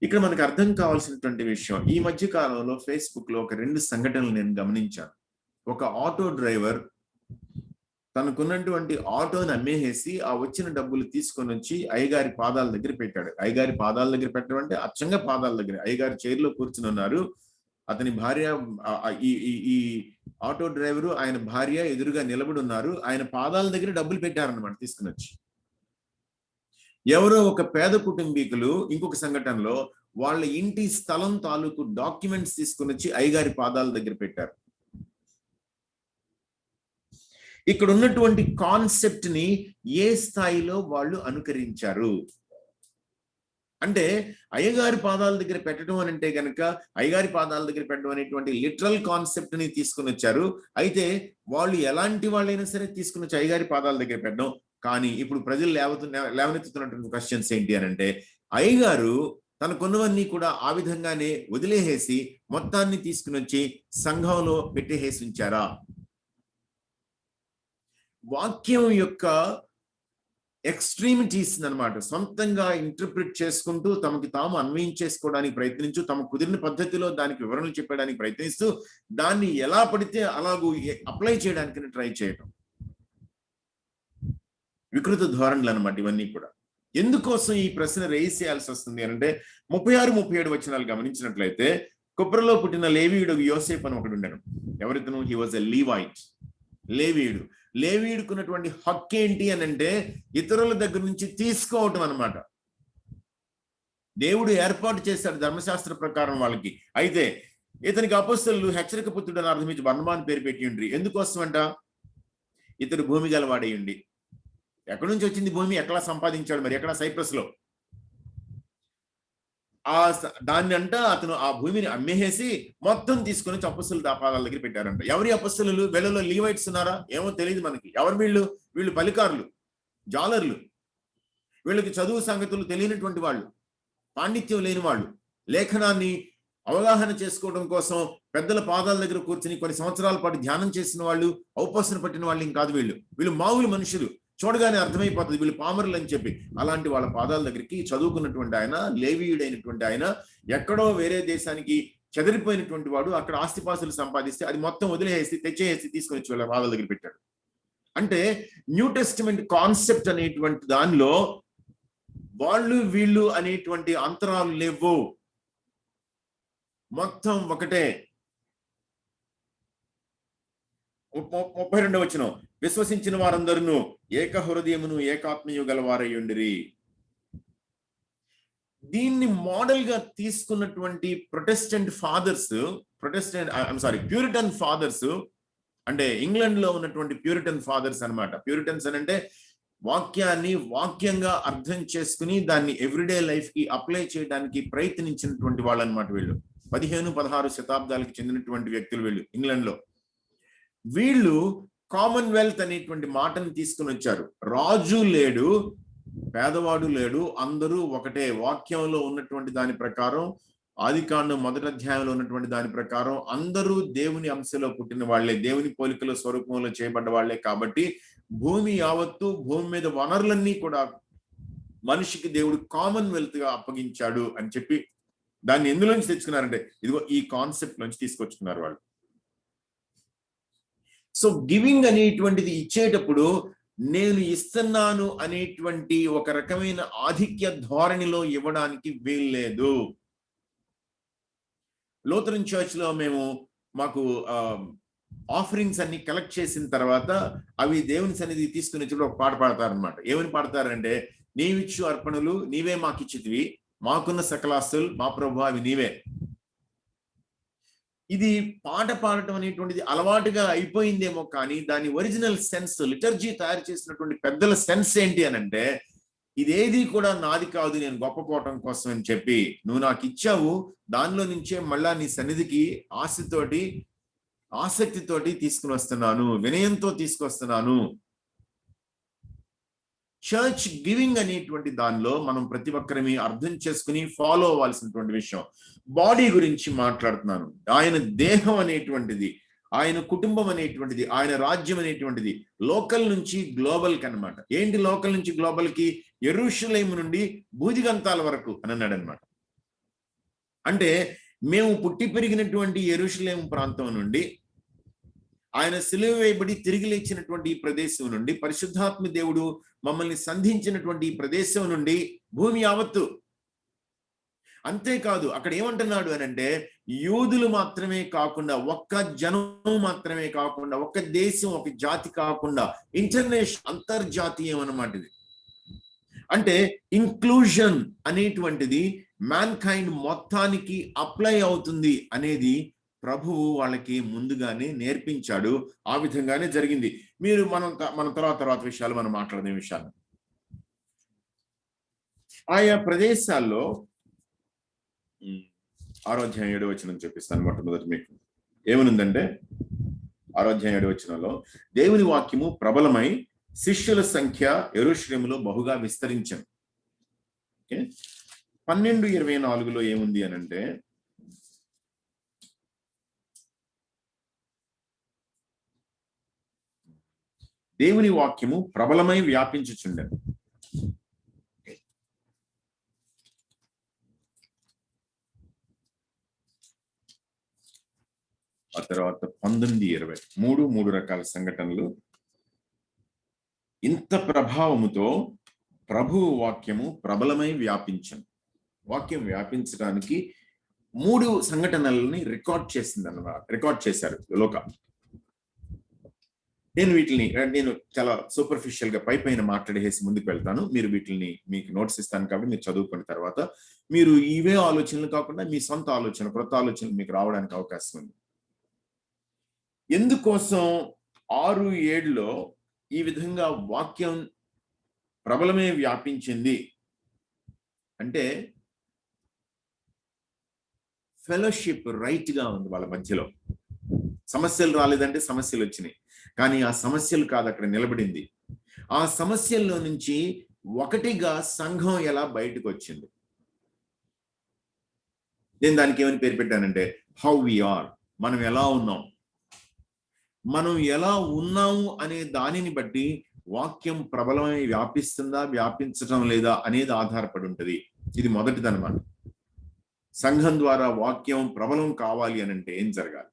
ఇక్కడ మనకు అర్థం కావాల్సినటువంటి విషయం, ఈ మధ్య కాలంలో ఫేస్బుక్ లో ఒక 2 సంఘటనలు నేను గమనించాను. ఒక ఆటో డ్రైవర్ తనకున్నటువంటి ఆటోని అమ్మేసి ఆ వచ్చిన డబ్బులు తీసుకొని వచ్చి అయ్యగారి పాదాల దగ్గర పెట్టాడు. అయ్యగారి పాదాల దగ్గర పెట్టడం అంటే అచ్చంగా పాదాల దగ్గర, అయ్యగారి చైర్లో కూర్చుని ఉన్నారు. అతని భార్య, ఈ ఆటో డ్రైవరు ఆయన భార్య ఎదురుగా నిలబడి ఉన్నారు. ఆయన పాదాల దగ్గర డబ్బులు పెట్టారన్నమాట తీసుకుని వచ్చి. ఎవరో ఒక పేద కుటుంబీకులు ఇంకొక సంఘటనలో వాళ్ళ ఇంటి స్థలం తాలూకు డాక్యుమెంట్స్ తీసుకుని వచ్చి అయ్యగారి పాదాల దగ్గర పెట్టారు. ఇక్కడ ఉన్నటువంటి కాన్సెప్ట్ ని ఏ స్థాయిలో వాళ్ళు అనుకరించారు అంటే, అయ్యగారి పాదాల దగ్గర పెట్టడం అని అంటే కనుక అయ్యగారి పాదాల దగ్గర పెట్టడం అనేటువంటి లిటరల్ కాన్సెప్ట్ ని తీసుకుని వచ్చారు. అయితే వాళ్ళు ఎలాంటి వాళ్ళైనా సరే తీసుకుని వచ్చి అయ్యగారి పాదాల దగ్గర పెట్టడం, కానీ ఇప్పుడు ప్రజలు లేవనెత్తుతున్నటువంటి క్వశ్చన్స్ ఏంటి అని అంటే, అయ్యగారు తనకున్నవన్నీ కూడా ఆ విధంగానే వదిలేసి మొత్తాన్ని తీసుకుని వచ్చి సంఘంలో పెట్టేసి ఉంచారా? వాక్యం యొక్క ఎక్స్ట్రీమిటీస్ అన్నమాట సొంతంగా ఇంటర్ప్రిట్ చేసుకుంటూ తమకి తాము అన్వయించేసుకోవడానికి ప్రయత్నించు, తమ కుదిరిన పద్ధతిలో దానికి వివరణలు చెప్పడానికి ప్రయత్నిస్తూ దాన్ని ఎలా పడితే అలాగూ అప్లై చేయడానికి ట్రై చేయటం, వికృత ధోరణులు అన్నమాట ఇవన్నీ కూడా. ఎందుకోసం ఈ ప్రశ్న రేస్ చేయాల్సి వస్తుంది అంటే 36-37 వచనాలు గమనించినట్లయితే, కుప్రలో పుట్టిన లేవీయుడు యోసేపు అని ఒకడు ఉండను. ఎవరితను? He was a Levite. లేవీయుడు. లేవీయుడికి ఉన్నటువంటి హక్కు ఏంటి అని అంటే ఇతరుల దగ్గర నుంచి తీసుకోవటం అన్నమాట. దేవుడు ఏర్పాటు చేశాడు ధర్మశాస్త్ర ప్రకారం వాళ్ళకి. అయితే ఇతనికి అపొస్తలులు హెచ్చరిక పుత్రుడు అని అర్థమించి బర్నబాను పేరు పెట్టి ఉండ్రి. ఎందుకోసం అంట? ఇతడు భూమి గలవాడై ఉండి. ఎక్కడి నుంచి వచ్చింది భూమి? ఎక్కడ సంపాదించాడు? మరి ఎక్కడ? సైప్రస్ లో. దాన్ని అంట అతను ఆ భూమిని అమ్మేసి మొత్తం తీసుకుని అపొస్తలుల పాదాల దగ్గర పెట్టారంట. ఎవరి అపొస్తలులు? వీళ్ళలో లీవైట్స్ ఉన్నారా? ఏమో తెలియదు మనకి. ఎవరు వీళ్ళు? వీళ్ళు పలికారులు, జాలర్లు. వీళ్ళకి చదువు సంగతులు తెలియనటువంటి వాళ్ళు, పాండిత్యం లేని వాళ్ళు, లేఖనాన్ని అవగాహన చేసుకోవడం కోసం పెద్దల పాదాల దగ్గర కూర్చుని కొన్ని సంవత్సరాల పాటు ధ్యానం చేసిన వాళ్ళు, ఔపాసన పట్టిన వాళ్ళు ఏం కాదు వీళ్ళు. వీళ్ళు మామూలు మనుషులు, చూడగానే అర్థమైపోతుంది వీళ్ళు పామరులు అని చెప్పి. అలాంటి వాళ్ళ పాదాల దగ్గరికి చదువుకున్నటువంటి ఆయన, లేవీయుడైనటువంటి ఆయన, ఎక్కడో వేరే దేశానికి చెదిరిపోయినటువంటి వాడు, అక్కడ ఆస్తిపాస్తులు సంపాదిస్తే అది మొత్తం వదిలేసి తెచ్చేసి తీసుకొని వచ్చి వాళ్ళ పాదాల దగ్గర పెట్టాడు. అంటే న్యూ టెస్టిమెంట్ కాన్సెప్ట్ అనేటువంటి దానిలో వాళ్ళు వీళ్ళు అనేటువంటి అంతరాలు లేవు, మొత్తం ఒకటే. 32వ వచనం, విశ్వసించిన వారందరూ ఏక హృదయమును ఏకాత్మయు గలవారై ఉండిరి. దీన్ని మోడల్ గా తీసుకున్నటువంటి ప్యూరిటన్ ఫాదర్స్, అంటే ఇంగ్లాండ్ లో ఉన్నటువంటి ప్యూరిటన్ ఫాదర్స్ అన్నమాట. ప్యూరిటన్స్ అని అంటే వాక్యాన్ని వాక్యంగా అర్థం చేసుకుని దాన్ని ఎవ్రీడే లైఫ్ కి అప్లై చేయడానికి ప్రయత్నించినటువంటి వాళ్ళు అన్నమాట. వీళ్ళు 15-16 శతాబ్దాలకు చెందినటువంటి వ్యక్తులు వీళ్ళు ఇంగ్లాండ్ లో. వీళ్ళు కామన్వెల్త్ అనేటువంటి మాటను తీసుకుని వచ్చారు. రాజు లేడు, పేదవాడు లేడు, అందరూ ఒకటే. వాక్యంలో ఉన్నటువంటి దాని ప్రకారం, ఆదికాండం 1వ అధ్యాయంలో ఉన్నటువంటి దాని ప్రకారం అందరూ దేవుని అంశలో పుట్టిన వాళ్లే, దేవుని పోలికలో స్వరూపంలో చేయబడ్డ వాళ్లే. కాబట్టి భూమి యావత్తు, భూమి మీద వనరులన్నీ కూడా మనిషికి దేవుడు కామన్వెల్త్ గా అప్పగించాడు అని చెప్పి దాన్ని ఎందులోంచి తెచ్చుకున్నారంటే ఇదిగో ఈ కాన్సెప్ట్ నుంచి తీసుకొచ్చుకున్నారు వాళ్ళు. సో గివింగ్ అనేటువంటిది ఇచ్చేటప్పుడు నేను ఇస్తున్నాను అనేటువంటి ఒక రకమైన ఆధిక్య ధోరణిలో ఇవ్వడానికి వీల్లేదు. లూథరన్ చర్చ్ లో మాకు ఆఫరింగ్స్ అన్ని కలెక్ట్ చేసిన తర్వాత అవి దేవుని సన్నిధి తీసుకుని వచ్చి ఒక పాట పాడతారనమాట. ఏమని పాడతారంటే, నీవిచ్చు అర్పణలు నీవే మాకిచ్చితివి, మాకున్న సకలాస్తులు మా ప్రభు అవి నీవే. ఇది పాట పాడటం అనేటువంటిది అలవాటుగా అయిపోయిందేమో, కానీ దాని ఒరిజినల్ సెన్స్, లిటర్జీ తయారు చేసినటువంటి పెద్దల సెన్స్ ఏంటి అని అంటే, ఇదేది కూడా నాది కాదు, నేను గొప్పపోవటం కోసం అని చెప్పి నువ్వు నాకు ఇచ్చావు, దానిలో నుంచే మళ్ళా నీ సన్నిధికి ఆసక్తితోటి తీసుకుని వస్తున్నాను, వినయంతో తీసుకొస్తున్నాను. చర్చ్ గివింగ్ అనేటువంటి దానిలో మనం ప్రతి ఒక్కరిని అర్థం చేసుకుని ఫాలో అవ్వాల్సినటువంటి విషయం. బాడీ గురించి మాట్లాడుతున్నాను. ఆయన దేహం అనేటువంటిది, ఆయన కుటుంబం అనేటువంటిది, ఆయన రాజ్యం అనేటువంటిది లోకల్ నుంచి గ్లోబల్ కి అనమాట. ఏంటి లోకల్ నుంచి గ్లోబల్ కి? యెరూషలేము నుండి భూదిగంతాల వరకు అని అన్నాడు అనమాట. అంటే మేము పుట్టి పెరిగినటువంటి యెరూషలేము ప్రాంతం నుండి, ఆయన సిలువ వేయబడి తిరిగి లేచినటువంటి ఈ ప్రదేశం నుండి, పరిశుద్ధాత్మ దేవుడు మమ్మల్ని సంధించినటువంటి ఈ ప్రదేశం నుండి భూమి యావత్తు. అంతేకాదు అక్కడ ఏమంటున్నాడు అని అంటే, యూదులు మాత్రమే కాకుండా, ఒక్క జనం మాత్రమే కాకుండా, ఒక్క దేశం, ఒక జాతి కాకుండా ఇంటర్నేషనల్, అంతర్జాతీయం అన్నమాట ఇది. అంటే ఇంక్లూజన్ అనేటువంటిది మ్యాన్ కైండ్ మొత్తానికి అప్లై అవుతుంది అనేది ప్రభువు వాళ్ళకి ముందుగానే నేర్పించాడు. ఆ విధంగానే జరిగింది. మన తర్వాత విషయాలు మనం మాట్లాడే విషయాలు ఆయా ప్రదేశాల్లో 6వ అధ్యాయం 7వ వచనం చెప్పిస్తాను. మొట్టమొదటి మీకు ఏమనుందంటే, 6వ అధ్యాయం 7వ వచనంలో దేవుని వాక్యము ప్రబలమై శిష్యుల సంఖ్య యెరూషలేములో బహుగా విస్తరించింది. 12:24 ఏముంది అనంటే, దేవుని వాక్యము ప్రబలమై వ్యాపించుచుండెను. ఆ తర్వాత 19:20 మూడు రకాల సంఘటనలు. ఇంత ప్రభావముతో ప్రభువు వాక్యము ప్రబలమై వ్యాపించను. వాక్యం వ్యాపించడానికి 3 సంఘటనలని రికార్డ్ చేశారు లోక. నేను చాలా సూపర్ఫిషియల్ గా పైన మాట్లాడేసి ముందుకు వెళ్తాను. మీరు వీటిని మీకు నోట్స్ ఇస్తాను కాబట్టి మీరు చదువుకున్న తర్వాత మీరు ఇవే ఆలోచనలు కాకుండా మీ సొంత ఆలోచన, కొత్త ఆలోచనలు మీకు రావడానికి అవకాశం ఉంది. ఎందుకోసం 6-7లో ఈ విధంగా వాక్యం ప్రబలమే వ్యాపించింది అంటే, ఫెలోషిప్ రైట్ గా ఉంది వాళ్ళ మధ్యలో. సమస్యలు రాలేదంటే సమస్యలు వచ్చినాయి, కానీ ఆ సమస్యలు కాదు అక్కడ నిలబడింది. ఆ సమస్యల్లో నుంచి ఒకటిగా సంఘం ఎలా బయటకు వచ్చింది. నేను దానికి ఏమని పేరు పెట్టానంటే, హౌ వి ఆర్, మనం ఎలా ఉన్నాం. మనం ఎలా ఉన్నాము అనే దానిని బట్టి వాక్యం ప్రబలమై వ్యాపిస్తుందా, వ్యాపించటం లేదా అనేది ఆధారపడి ఉంటుంది. ఇది మొదటిదన్నమాట. సంఘం ద్వారా వాక్యం ప్రబలం కావాలి అనంటే ఏం జరగాలి.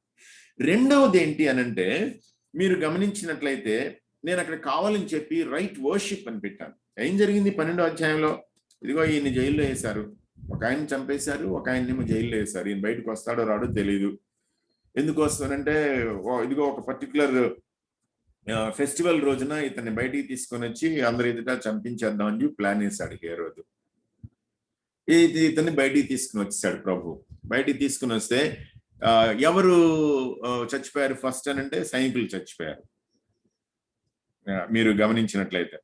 రెండవది ఏంటి అనంటే, మీరు గమనించినట్లయితే నేను అక్కడ కావాలని చెప్పి రైట్ వర్షిప్ అని పెట్టాను. ఏం జరిగింది 12వ అధ్యాయంలో? ఇదిగో ఈయన్ని జైల్లో వేశారు, ఒక ఆయన చంపేశారు, ఒక ఆయన్నేమో జైల్లో వేశారు. ఈయన బయటకు వస్తాడో రాడో తెలియదు. ఎందుకు వస్తానంటే, ఇదిగో ఒక పర్టికులర్ ఫెస్టివల్ రోజున ఇతన్ని బయటికి తీసుకొని వచ్చి అందరి ఎదుట చంపించేద్దాం అని చెప్పి ప్లాన్ వేశాడు హేరోదు. ఇతన్ని బయటికి తీసుకుని వచ్చేసాడు ప్రభు. బయటికి తీసుకుని వస్తే ఎవరు చచ్చిపోయారు ఫస్ట్ అని అంటే, సైనికులు చచ్చిపోయారు. మీరు గమనించినట్లయితే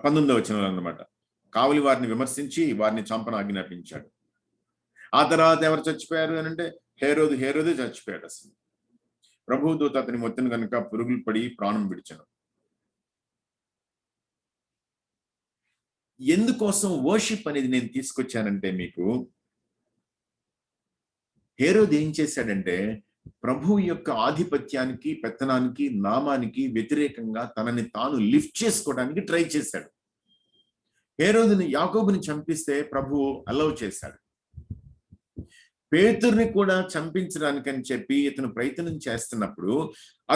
19వ వచనంలో అన్నమాట. కావలి వారిని విమర్శించి వారిని చంపన ఆజ్ఞాపించాడు. ఆ తర్వాత ఎవరు చచ్చిపోయారు అని అంటే, హేరోదు చచ్చిపోయాడు. అసలు ప్రభువు దూత అతని మొత్తం కనుక పురుగులు పడి ప్రాణం విడిచను. ఎందుకోసం వర్షిప్ అనేది నేను తీసుకొచ్చానంటే, మీకు హేరోదు ఏం చేశాడంటే, ప్రభువు యొక్క ఆధిపత్యానికి, పెత్తనానికి, నామానికి వ్యతిరేకంగా తనని తాను లిఫ్ట్ చేసుకోవడానికి ట్రై చేశాడు. హేరోదుని, యాకోబుని చంపిస్తే ప్రభువు అలౌ చేశాడు. పేతుర్ని కూడా చంపించడానికి అని చెప్పి ఇతను ప్రయత్నం చేస్తున్నప్పుడు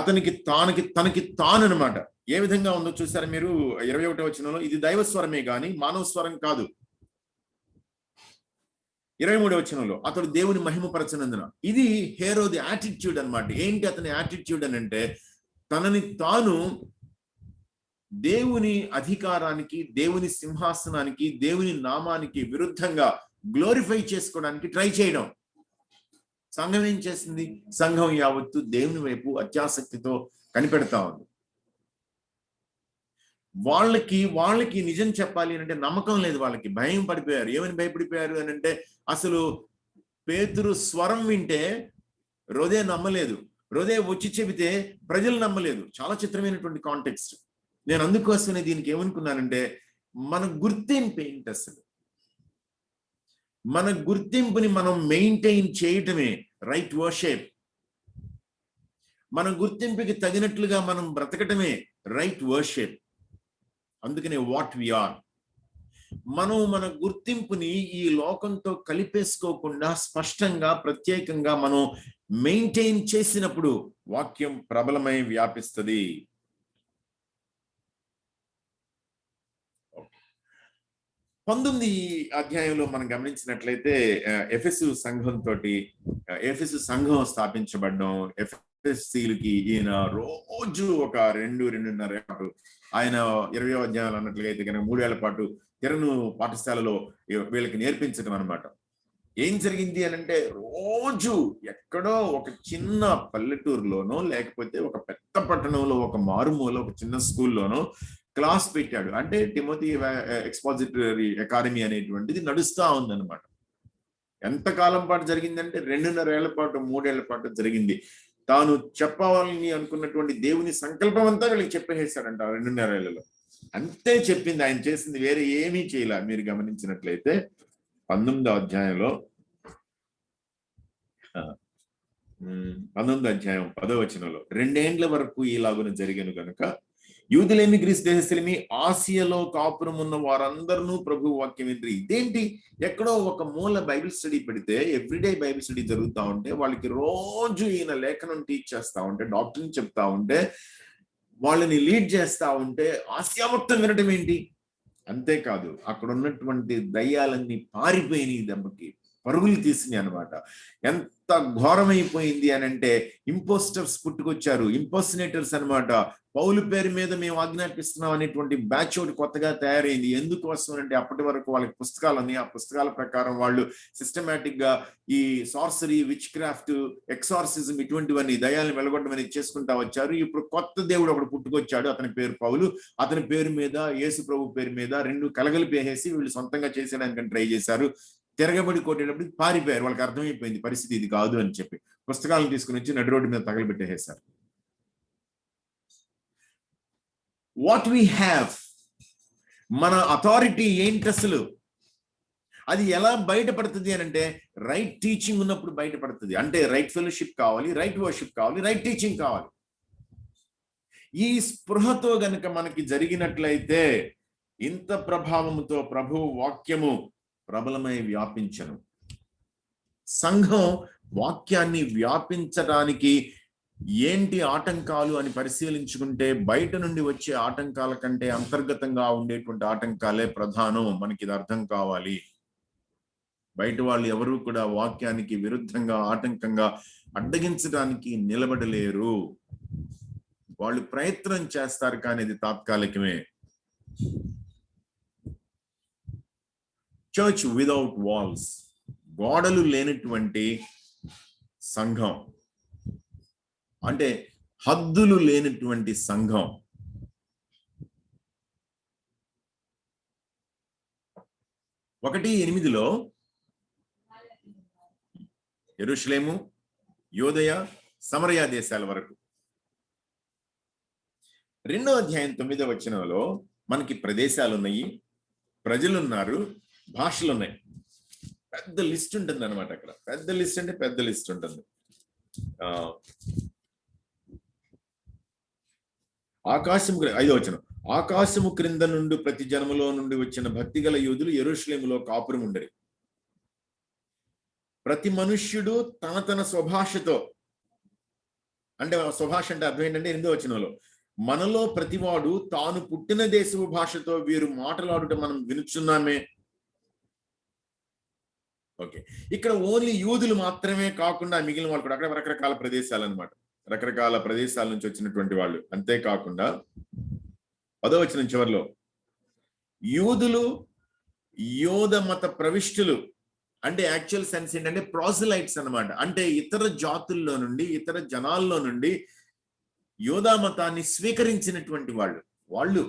తనకి తాను అనమాట ఏ విధంగా ఉందో చూసారా మీరు 21వ వచనంలో. ఇది దైవ స్వరమే గాని మానవ స్వరం కాదు. 23వ వచనంలో అతడు దేవుని మహిమపరచనందున. ఇది హేరోది యాటిట్యూడ్ అన్నమాట. ఏంటి అతని యాటిట్యూడ్ అని అంటే, తనని తాను దేవుని అధికారానికి, దేవుని సింహాసనానికి, దేవుని నామానికి విరుద్ధంగా గ్లోరిఫై చేసుకోవడానికి ట్రై చేయడం. సంఘం ఏం చేసింది? సంఘం యావత్తు దేవుని వైపు అత్యాసక్తితో కనిపెడతా ఉంది. వాళ్ళకి నిజం చెప్పాలి అంటే నమ్మకం లేదు. వాళ్ళకి భయం పడిపోయారు. ఏమని భయపడిపోయారు అని అంటే, అసలు పేతురు స్వరం వింటే రోదే నమ్మలేదు, రోదే వచ్చి చెబితే ప్రజలు నమ్మలేదు. చాలా చిత్రమైనటువంటి కాంటెక్స్ట్. నేను అందుకోసమే దీనికి ఏమనుకున్నానంటే, మన గుర్తింపు ఏంటి అసలు? మన గుర్తింపుని మనం మెయింటైన్ చేయటమే రైట్ వర్షిప్. మన గుర్తింపుకి తగినట్లుగా మనం బ్రతకటమే రైట్ వర్షిప్. అందుకనే వాట్ వి ఆర్. మనం మన గుర్తింపుని ఈ లోకంతో కలిపేసుకోకుండా స్పష్టంగా, ప్రత్యేకంగా మనం మెయింటైన్ చేసినప్పుడు వాక్యం ప్రబలమై వ్యాపిస్తుంది. 19 అధ్యాయంలో మనం గమనించినట్లయితే ఎఫెసు సంఘం స్థాపించబడడం, ఎఫెసీలకి ఈయన రోజు ఒక 2-2.5 పాటు, ఆయన 20వ అధ్యాయంలో అన్నట్లుగా అయితే కనుక 3 ఏళ్ల పాటు తెరను పాఠశాలలో వీళ్ళకి నేర్పించడం అనమాట. ఏం జరిగింది అని అంటే, రోజు ఎక్కడో ఒక చిన్న పల్లెటూరులోనో లేకపోతే ఒక పెద్ద పట్టణంలో ఒక మారుమూల ఒక చిన్న స్కూల్లోనో క్లాస్ పెట్టాడు. అంటే టిమోతి ఎక్స్పాజిటరీ అకాడమీ అనేటువంటిది నడుస్తా ఉందన్నమాట. ఎంతకాలం పాటు జరిగిందంటే 2.5 ఏళ్ల పాటు, 3 ఏళ్ల పాటు జరిగింది. తాను చెప్పాలని అనుకున్నటువంటి దేవుని సంకల్పం అంతా వీళ్ళకి చెప్పేసాడంట 2.5 ఏళ్లలో. అంతే చెప్పింది, ఆయన చేసింది వేరే ఏమీ చేయలే. మీరు గమనించినట్లయితే 19వ అధ్యాయంలో 19వ అధ్యాయం 10వ వచనంలో 2 ఏండ్ల వరకు ఇలాగున జరిగాను గనుక యూదులేమి గ్రీస్ దేశస్థులేమి ఆసియాలో కాపురం ఉన్న వారందరూ ప్రభు వాక్యం వింటారు. ఇదేంటి, ఎక్కడో ఒక మూల బైబిల్ స్టడీ పెడితే ఎవ్రీడే బైబిల్ స్టడీ జరుగుతూ ఉంటే వాళ్ళకి రోజు ఈయన లేఖనం టీచ్ చేస్తా ఉంటే, డాక్టర్ని చెప్తా ఉంటే, వాళ్ళని లీడ్ చేస్తా ఉంటే ఆసియా మొత్తం వినటం ఏంటి? అంతేకాదు అక్కడ ఉన్నటువంటి దయ్యాలన్నీ పారిపోయినాయి, దెబ్బకి పరుగులు తీసినాయి అనమాట. ఎంత ఘోరమైపోయింది అని అంటే ఇంపోస్టర్స్ పుట్టుకొచ్చారు, ఇంపోసినేటర్స్ అనమాట. పౌలు పేరు మీద మేము ఆజ్ఞాపిస్తున్నాం అనేటువంటి బ్యాచ్ ఒకటి కొత్తగా తయారైంది. ఎందుకోసం అంటే అప్పటి వరకు వాళ్ళకి పుస్తకాలు ఉన్నాయి. ఆ పుస్తకాల ప్రకారం వాళ్ళు సిస్టమేటిక్ గా ఈ సార్సరీ, విచ్ క్రాఫ్ట్, ఎక్సార్సిజం ఇటువంటివన్నీ, దయాలను వెలగొట్టడం అనేది చేసుకుంటా వచ్చారు. ఇప్పుడు కొత్త దేవుడు ఒకడు పుట్టుకొచ్చాడు, అతని పేరు పౌలు. అతని పేరు మీద యేసు ప్రభు పేరు మీద రెండు కలగలిపేసి వీళ్ళు సొంతంగా చేసేయడానికి ట్రై చేశారు. తిరగబడి కొట్టేటప్పుడు పారిపోయారు. వాళ్ళకి అర్థమైపోయింది పరిస్థితి ఇది కాదు అని చెప్పి పుస్తకాలను తీసుకుని వచ్చి నడి రోడ్డు మీద తగలబెట్టేసారు. వాట్ వీ హ్యావ్, మన అథారిటీ ఏంటి అసలు, అది ఎలా బయటపడుతుంది అని అంటే రైట్ టీచింగ్ ఉన్నప్పుడు బయటపడుతుంది. అంటే రైట్ ఫెలోషిప్ కావాలి, రైట్ వర్షిప్ కావాలి, రైట్ టీచింగ్ కావాలి. ఈ స్పృహతో గనుక మనకి జరిగినట్లయితే ఇంత ప్రభావముతో ప్రభు వాక్యము ప్రబలమై వ్యాపించను. సంఘం వాక్యాన్ని వ్యాపించడానికి ఏంటి ఆటంకాలు అని పరిశీలించుకుంటే బయట నుండి వచ్చే ఆటంకాల కంటే అంతర్గతంగా ఉండేటువంటి ఆటంకాలే ప్రధానం. మనకి ఇది అర్థం కావాలి. బయట వాళ్ళు ఎవరు కూడా వాక్యానికి విరుద్ధంగా, ఆటంకంగా, అడ్డగించడానికి నిలబడలేరు. వాళ్ళు ప్రయత్నం చేస్తారు కానీ ఇది తాత్కాలికమే. చర్చ్ విదౌట్ వాల్స్, గోడలు లేనటువంటి సంఘం అంటే హద్దులు లేనటువంటి సంఘం. 1:8 యెరూషలేము, యోదయ, సమరయ దేశాల వరకు. 2వ అధ్యాయం 9వ వచనంలో మనకి ప్రదేశాలు ఉన్నాయి, ప్రజలున్నారు, భాషలు ఉన్నాయి. పెద్ద లిస్ట్ ఉంటుంది అనమాట. అక్కడ పెద్ద లిస్ట్ అంటే పెద్ద లిస్ట్ ఉంటుంది. ఆకాశము 5వ వచనం, ఆకాశము క్రింద నుండి ప్రతి జనములో నుండి వచ్చిన భక్తి గల యూదులు యెరూషలేములో కాపురం ఉండరి. ప్రతి మనుష్యుడు తన తన స్వభాషతో, అంటే స్వభాష అంటే అర్థం ఏంటంటే 8వ వచనంలో మనలో ప్రతివాడు తాను పుట్టిన దేశపు భాషతో వీరు మాట్లాడుట మనం వినుచున్నామే. ఓకే, ఇక్కడ ఓన్లీ యూదులు మాత్రమే కాకుండా మిగిలిన వాళ్ళు కూడా అక్కడ రకరకాల ప్రదేశాలు అనమాట, రకరకాల ప్రదేశాల నుంచి వచ్చినటువంటి వాళ్ళు. అంతేకాకుండా 10వ వచనం చివరిలో యూదులు, యోధ మత ప్రవిష్టులు, అంటే యాక్చువల్ సెన్స్ ఏంటంటే ప్రాసిలైట్స్ అన్నమాట. అంటే ఇతర జాతుల్లో నుండి, ఇతర జనాల్లో నుండి యోధా మతాన్ని స్వీకరించినటువంటి వాళ్ళు.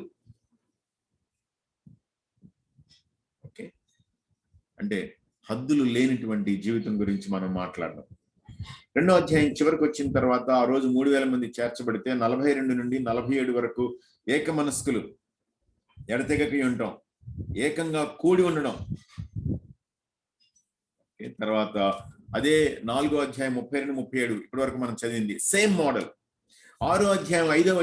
ఓకే, అంటే హద్దులు లేనిటువంటి జీవితం గురించి మనం మాట్లాడదాం. 2వ అధ్యాయం చివరికి వచ్చిన తర్వాత ఆ రోజు 3,000 మంది చేర్చబడితే 42 నుండి 47 వరకు ఏక మనస్కులు, ఎడతెగకి ఉండటం, ఏకంగా కూడి ఉండడం. తర్వాత అదే 4వ అధ్యాయం 32-37 ఇప్పటి వరకు మనం చదివింది సేమ్ మోడల్. 6వ అధ్యాయం 5వ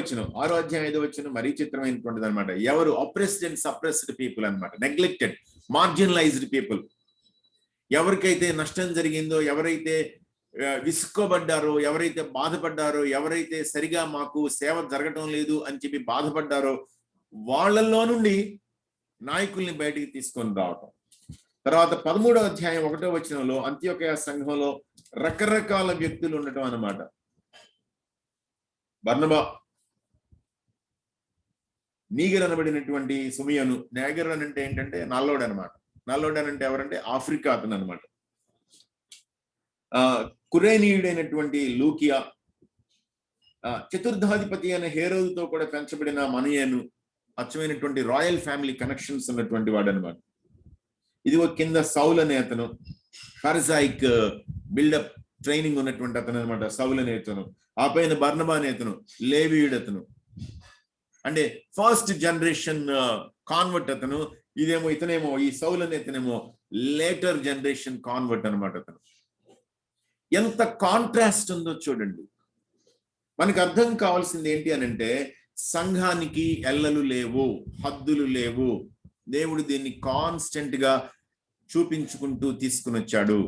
వచనం మరీ చిత్రమైనటువంటిది అనమాట. ఎవరు అప్రెస్డ్ అండ్ సప్రెస్డ్ పీపుల్ అనమాట, నెగ్లెక్టెడ్, మార్జినలైజ్డ్ పీపుల్. ఎవరికైతే నష్టం జరిగిందో, ఎవరైతే విసుక్కోబడ్డారో, ఎవరైతే బాధపడ్డారో, ఎవరైతే సరిగా మాకు సేవ జరగటం లేదు అని చెప్పి బాధపడ్డారో వాళ్ళల్లో నుండి నాయకుల్ని బయటికి తీసుకొని రావటం. తర్వాత 13వ అధ్యాయం 1వ వచనంలో అంత్యోకయ సంఘంలో రకరకాల వ్యక్తులు ఉండటం అన్నమాట. బర్నబా, నీగర్ అనబడినటువంటి సుమియను. నేగర్ అని అంటే ఏంటంటే నల్లోడు అనమాట. నల్లోడు అని అంటే ఎవరంటే ఆఫ్రికా అతను అనమాట. కురేనీయుడైనటువంటి లూకియా, చతుర్థాధిపతి అనే హేరోదుతో కూడా పెంచబడిన మనయేను, అచ్చమైనటువంటి రాయల్ ఫ్యామిలీ కనెక్షన్స్ ఉన్నటువంటి వాడు అనమాట. ఇదిగో కింద సౌల్ అనే అతను ఫరిజాయిక్ బిల్డప్ ట్రైనింగ్ ఉన్నటువంటి అతను అనమాట, సౌలు అనే అతను. ఆ పైన బర్నబా అనే అతను, లేవీయుడు అతను. అంటే ఫస్ట్ జనరేషన్ కాన్వర్ట్ అతను. ఇదేమో ఇతనేమో ఈ సౌలు అనే ఇతనేమో లేటర్ జనరేషన్ కాన్వర్ట్ అనమాట అతను. ఎంత కాంట్రాస్ట్ ఉందో చూడండి. మనకు అర్థం కావాల్సింది ఏంటి అని అంటే, సంఘానికి ఎల్లలు లేవు, హద్దులు లేవు. దేవుడు దీన్ని కాన్స్టెంట్ గా చూపించుకుంటూ తీసుకుని వచ్చాడు.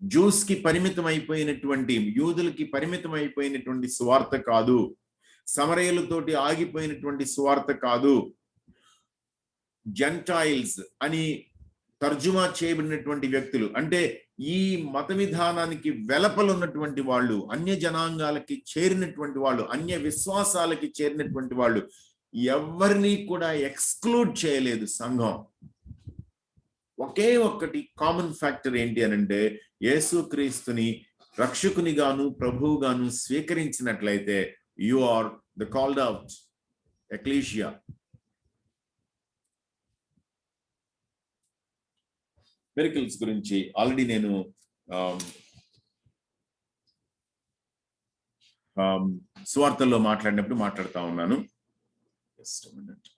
జూస్ కి పరిమితం అయిపోయినటువంటి, యూదులకి పరిమితం అయిపోయినటువంటి సువార్త కాదు, సమరయులతోటి ఆగిపోయినటువంటి సువార్త కాదు. జెంటైల్స్ అని తర్జుమా చేయబడినటువంటి వ్యక్తులు, అంటే ఈ మత విధానానికి వెలపలున్నటువంటి వాళ్ళు, అన్య జనాంగాలకి చేరినటువంటి వాళ్ళు, అన్య విశ్వాసాలకి చేరినటువంటి వాళ్ళు, ఎవరిని కూడా ఎక్స్క్లూడ్ చేయలేదు సంఘం. ఒకే ఒక్కటి కామన్ ఫ్యాక్టర్ ఏంటి అనంటే, యేసుక్రీస్తుని రక్షకునిగాను ప్రభువుగాను స్వీకరించినట్లయితే you are the called out ecclesia. Miracles గురించి ఆల్రెడీ నేను సువార్తల్లో మాట్లాడినప్పుడు మాట్లాడుతూ ఉన్నాను. Just a minute.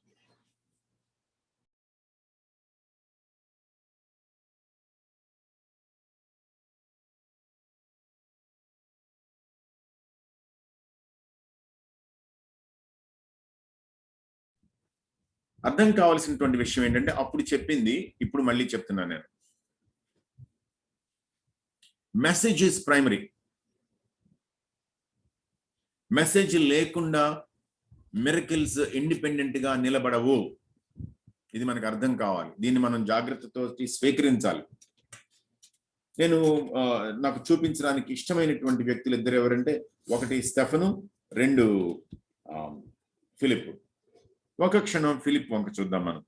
అర్థం కావాల్సినటువంటి విషయం ఏంటంటే, అప్పుడు చెప్పింది ఇప్పుడు మళ్ళీ చెప్తున్నాను నేను. Message is primary. మెసేజ్ లేకుండా మిరకిల్స్ ఇండిపెండెంట్ గా నిలబడవు. ఇది మనకు అర్థం కావాలి. దీన్ని మనం జాగ్రత్తతో స్వీకరించాలి. నేను నాకు చూపించడానికి ఇష్టమైనటువంటి వ్యక్తులు ఇద్దరు ఎవరంటే, ఒకటి స్టెఫను, రెండు ఫిలిప్. ఒక క్షణం ఫిలిప్ వంక చూద్దాం మనం.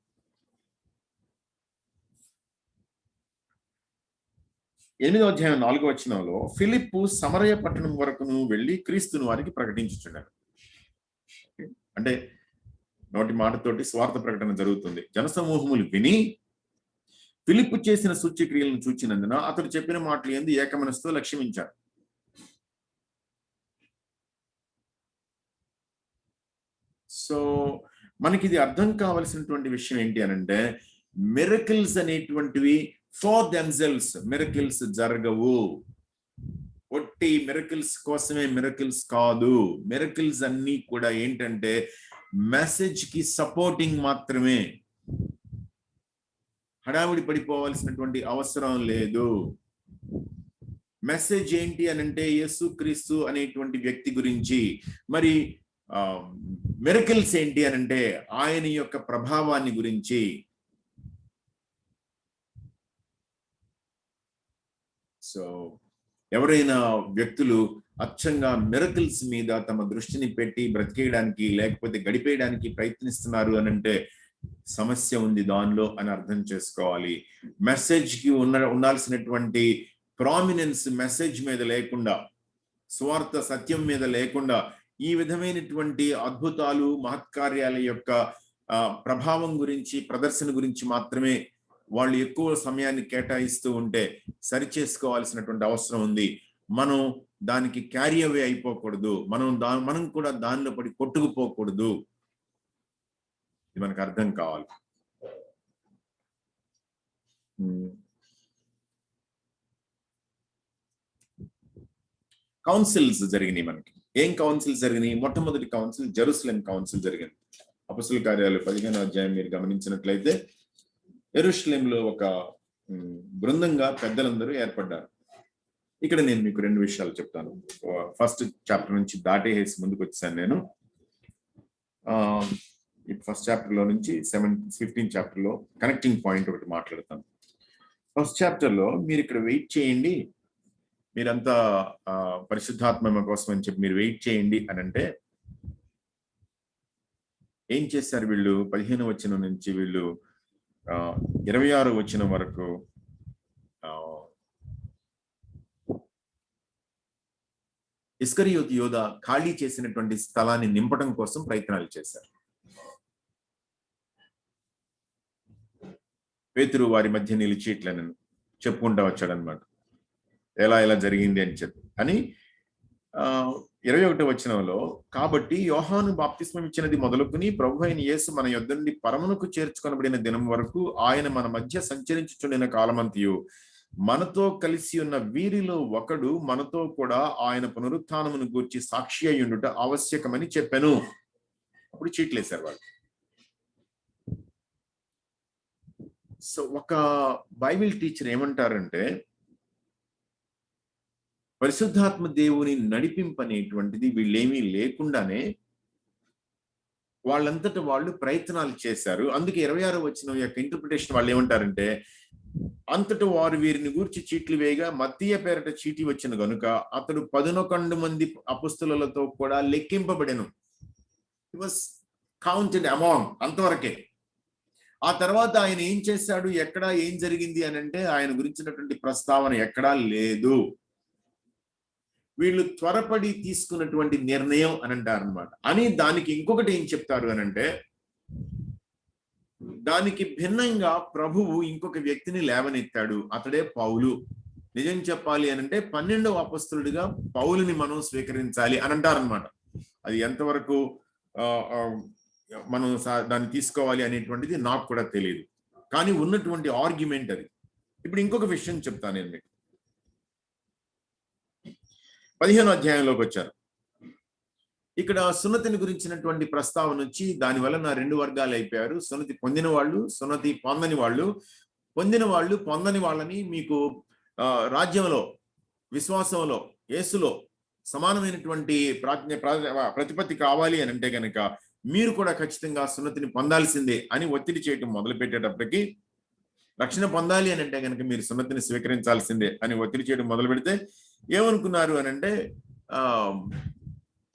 8వ అధ్యాయం 4వ వచనంలో ఫిలిప్పు సమరయ పట్టణం వరకును వెళ్ళి క్రీస్తును వారికి ప్రకటించుచున్నాడు. అంటే నోటి మాటతోటి స్వార్థ ప్రకటన జరుగుతుంది. జనసమూహములు విని ఫిలిప్పు చేసిన సూచ్యక్రియలను చూచినందున అతడు చెప్పిన మాటలు యందు ఏకమనస్సుతో లక్ష్యమించారు. సో మనకి ఇది అర్థం కావాల్సినటువంటి విషయం ఏంటి అనంటే, మిరకిల్స్ అనేటువంటివి ఫర్ దెమ్సెల్వ్స్ మిరకిల్స్ జరగవు. ఒట్టి మిరకిల్స్ కోసమే మిరకిల్స్ కాదు. మిరకిల్స్ అన్ని కూడా ఏంటంటే మెసేజ్ కి సపోర్టింగ్ మాత్రమే. హడావిడి పడిపోవాల్సినటువంటి అవసరం లేదు. మెసేజ్ ఏంటి అనంటే యేసుక్రీస్తు అనేటువంటి వ్యక్తి గురించి. మరి మిరకిల్స్ ఏంటి అనంటే ఆయన యొక్క ప్రభావాన్ని గురించి. సో ఎవరైనా వ్యక్తులు అచ్చంగా మిరకిల్స్ మీద తమ దృష్టిని పెట్టి బ్రతికేయడానికి లేకపోతే గడిపేయడానికి ప్రయత్నిస్తున్నారు అనంటే సమస్య ఉంది దానిలో అని అర్థం చేసుకోవాలి. మెసేజ్ కి ఉండాల్సినటువంటి ప్రామినెన్స్ మెసేజ్ మీద లేకుండా, స్వార్థ సత్యం మీద లేకుండా ఈ విధమైనటువంటి అద్భుతాలు మహత్కార్యాల యొక్క ప్రభావం గురించి, ప్రదర్శన గురించి మాత్రమే వాళ్ళు ఎక్కువ సమయాన్ని కేటాయిస్తూ ఉంటే సరిచేసుకోవాల్సినటువంటి అవసరం ఉంది. మనం దానికి క్యారీ అవే అయిపోకూడదు. మనం కూడా దానిలో పడి కొట్టుకుపోకూడదు. ఇది మనకు అర్థం కావాలి. కౌన్సిల్స్ జరిగినాయి మనకి. ఏం కౌన్సిల్ జరిగినాయి? మొట్టమొదటి కౌన్సిల్ జెరూసలేం కౌన్సిల్ జరిగింది. అపొస్తలుల కార్యాలు 15వ అధ్యాయం మీరు గమనించినట్లయితే యెరూషలేంలో ఒక బృందంగా పెద్దలందరూ ఏర్పడ్డారు. ఇక్కడ నేను మీకు రెండు విషయాలు చెప్తాను. ఫస్ట్ చాప్టర్ నుంచి దాటేసి ముందుకు వచ్చాను నేను. ఫస్ట్ చాప్టర్ లో నుంచి 15 చాప్టర్ లో కనెక్టింగ్ పాయింట్ ఒకటి మాట్లాడతాను. ఫస్ట్ చాప్టర్ లో మీరు ఇక్కడ వెయిట్ చేయండి, మీరంతా పరిశుద్ధాత్మ కోసం అని చెప్పి మీరు వెయిట్ చేయండి అని అంటే ఏం చేశారు వీళ్ళు? 15వ వచనం నుంచి వీళ్ళు 26వ వచనం వరకు ఇస్కరియోతు యోధ ఖాళీ చేసినటువంటి స్థలాన్ని నింపడం కోసం ప్రయత్నాలు చేశారు. పేతురు వారి మధ్య నిలిచి ఇట్లా చెప్పుకుంటా వచ్చాడనమాట. ఎలా జరిగింది అని చెప్పి అని 21వ వచనంలో, కాబట్టి యోహాను బాప్తిస్మం ఇచ్చినది మొదలుకుని ప్రభు అయిన యేసు మన యొద్ద నుండి పరమునకు చేర్చుకొనబడిన దినం వరకు ఆయన మన మధ్య సంచరించుచుండిన కాలమంతయు మనతో కలిసి ఉన్న వీరిలో ఒకడు మనతో కూడా ఆయన పునరుత్థానమును గూర్చి సాక్షి అయ్యుండుట ఆవశ్యకమని చెప్పాను. అప్పుడు చీట్లేశారు వాళ్ళు. సో ఒక బైబిల్ టీచర్ ఏమంటారంటే, పరిశుద్ధాత్మ దేవుని నడిపింపనేటువంటిది వీళ్ళేమీ లేకుండానే వాళ్ళంతట వాళ్ళు ప్రయత్నాలు చేశారు. అందుకే 26వ వచనం యొక్క ఇంటర్ప్రిటేషన్ వాళ్ళు ఏమంటారంటే, అంతట వారు వీరిని గూర్చి చీట్లు వేయగా మత్తీయ పేరట చీటి వచ్చిన గనుక అతడు 11 మంది అపొస్తలులతో కూడా లెక్కింపబడెను. హి వాస్ కౌంటెడ్ అమాంగ్, అంతవరకే. ఆ తర్వాత ఆయన ఏం చేశాడు, ఎక్కడా ఏం జరిగింది అని అంటే ఆయన గురించినటువంటి ప్రస్తావన ఎక్కడా లేదు. వీళ్ళు త్వరపడి తీసుకున్నటువంటి నిర్ణయం అని అంటారు అనమాట. అని దానికి ఇంకొకటి ఏం చెప్తారు అని అంటే, దానికి భిన్నంగా ప్రభువు ఇంకొక వ్యక్తిని లేవనెత్తాడు, అతడే పౌలు. నిజం చెప్పాలి అని అంటే 12వ అపొస్తలుడిగా పౌలుని మనం స్వీకరించాలి అని అంటారనమాట. అది ఎంతవరకు మనం దాన్ని తీసుకోవాలి అనేటువంటిది నాకు కూడా తెలియదు, కానీ ఉన్నటువంటి ఆర్గ్యుమెంట్ అది. ఇప్పుడు ఇంకొక విషయం చెప్తాను నేను మీకు. 15వ అధ్యాయంలోకి వచ్చారు. ఇక్కడ సున్నతిని గురించినటువంటి ప్రస్తావన వచ్చి దాని వలన 2 వర్గాలు అయిపోయారు. సున్నతి పొందిన వాళ్ళు, సున్నతి పొందని వాళ్ళు. పొందిన వాళ్ళు పొందని వాళ్ళని మీకు రాజ్యంలో, విశ్వాసంలో, యేసులో సమానమైనటువంటి ప్రతిపత్తి కావాలి అని అంటే కనుక మీరు కూడా ఖచ్చితంగా సున్నతిని పొందాల్సిందే అని ఒత్తిడి చేయటం మొదలు పెట్టేటప్పటికి, రక్షణ పొందాలి అని అంటే కనుక మీరు సున్నతిని స్వీకరించాల్సిందే అని ఒత్తిడి చేయడం మొదలు పెడితే ఏమనుకున్నారు అని అంటే,